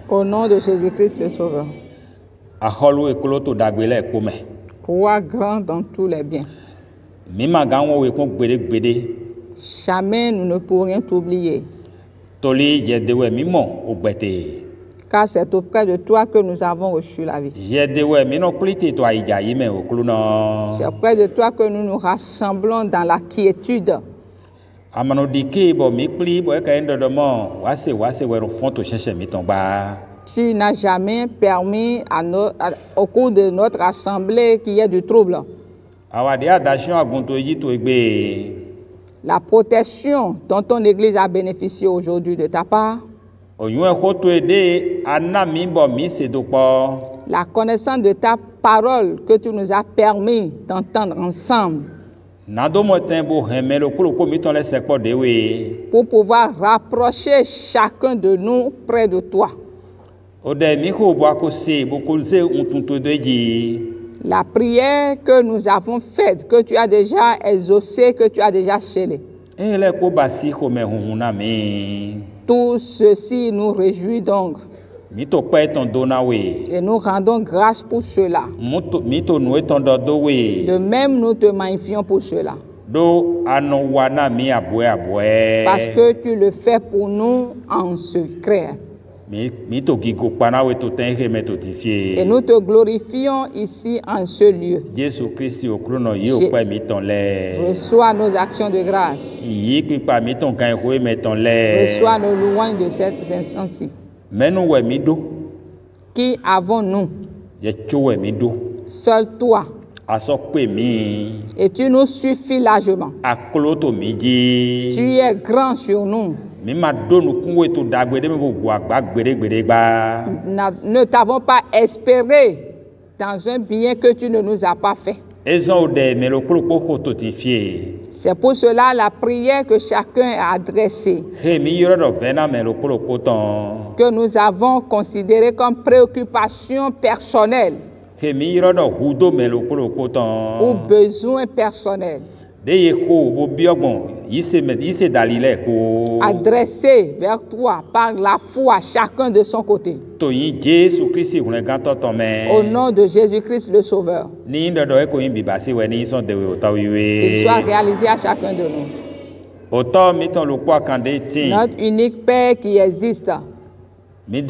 D: Au nom de Jésus-Christ le Sauveur. Roi grand dans tous les biens. Jamais nous ne pourrions t'oublier. Car c'est auprès de toi que nous avons reçu la vie. C'est auprès de toi que nous nous rassemblons dans la quiétude. Tu n'as jamais permis au cours de notre assemblée qu'il y ait du trouble. La protection dont ton Église a bénéficié aujourd'hui de ta part. La connaissance de ta parole que tu nous as permis d'entendre ensemble. Pour pouvoir rapprocher chacun de nous près de toi. La prière que nous avons faite, que tu as déjà exaucée, que tu as déjà scellée. Tout ceci nous réjouit donc. Et nous rendons grâce pour cela. De même, nous te magnifions pour cela. Parce que tu le fais pour nous en secret. Et nous te glorifions ici en ce lieu. Reçois nos actions de grâce. Reçois nos louanges de cet instant-ci. Qui avons-nous? Seul toi. Et tu nous suffis largement. Tu es grand sur nous. Ne t'avons pas espéré dans un bien que tu ne nous as pas fait. C'est pour cela la prière que chacun a adressée, que nous avons considérée comme préoccupation personnelle ou besoin personnel. Adressé vers toi par la foi, chacun de son côté. Au nom de Jésus-Christ le Sauveur. Qu'il soit réalisé à chacun de nous. Notre unique Père qui existe. Nous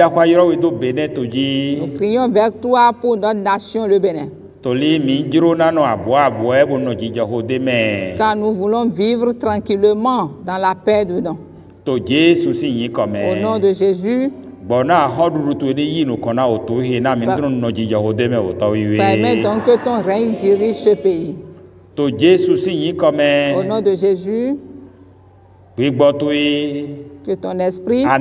D: prions vers toi pour notre nation, le Bénin. Car nous voulons vivre tranquillement dans la paix dedans. Au nom de Jésus, permets donc que ton règne dirige ce pays. Au nom de Jésus, que ton esprit soit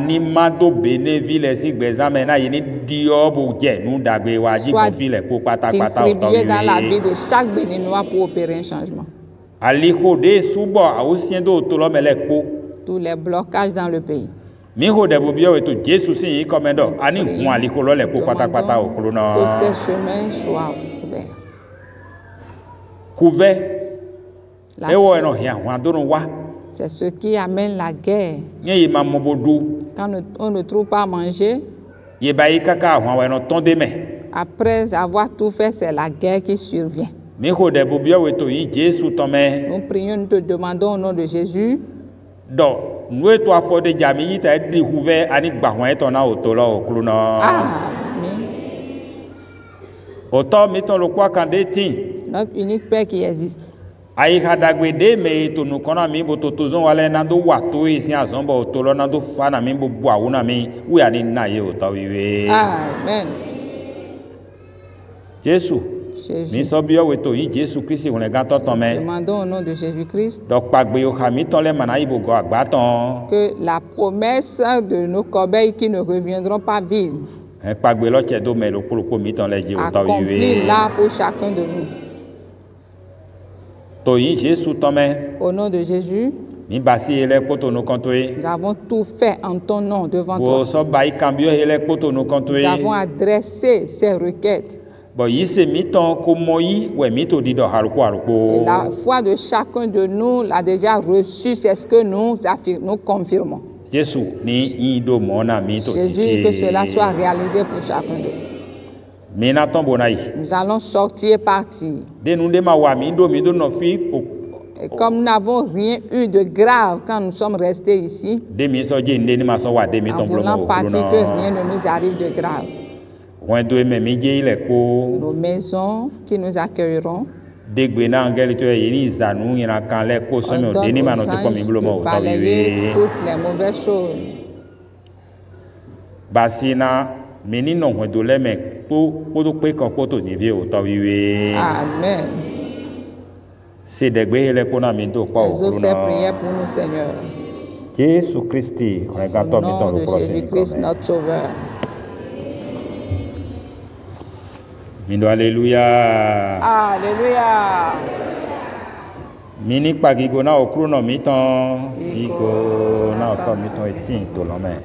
D: distribué dans la vie de chaque Béninois pour opérer un changement. Tous les blocages dans le pays. Que ces chemins soient ouverts. C'est ce qui amène la guerre. Quand on ne trouve pas à manger, après avoir tout fait, c'est la guerre qui survient. Nous prions, nous te demandons au nom de Jésus. Notre unique Père qui existe. Amen.
A: Jésus.
D: Demandons au nom de Jésus-Christ que la promesse de nos corbeilles qui ne reviendront pas vides accomplit là pour chacun de nous. Au nom de Jésus, nous avons tout fait en ton nom devant toi. Nous avons adressé ces requêtes. Et la foi de chacun de nous l'a déjà reçu, c'est ce que nous confirmons. Jésus, que cela soit réalisé pour chacun d'eux. Nous allons sortir et partir. Et comme nous n'avons rien eu de grave quand nous sommes restés ici, en voulant partir, que rien ne nous arrive de grave. Nos maisons qui nous accueilleront, on donne aux anges de balayer toutes les mauvaises choses. Amen. Les autres prières pour nous, Seigneur.
E: Jésus-Christ,
D: Au nom de Jésus-Christ, notre Sauveur.
E: Alléluia.
D: Alléluia.
E: Mini pagigona okruno miton, igo na oto miton etin to lome.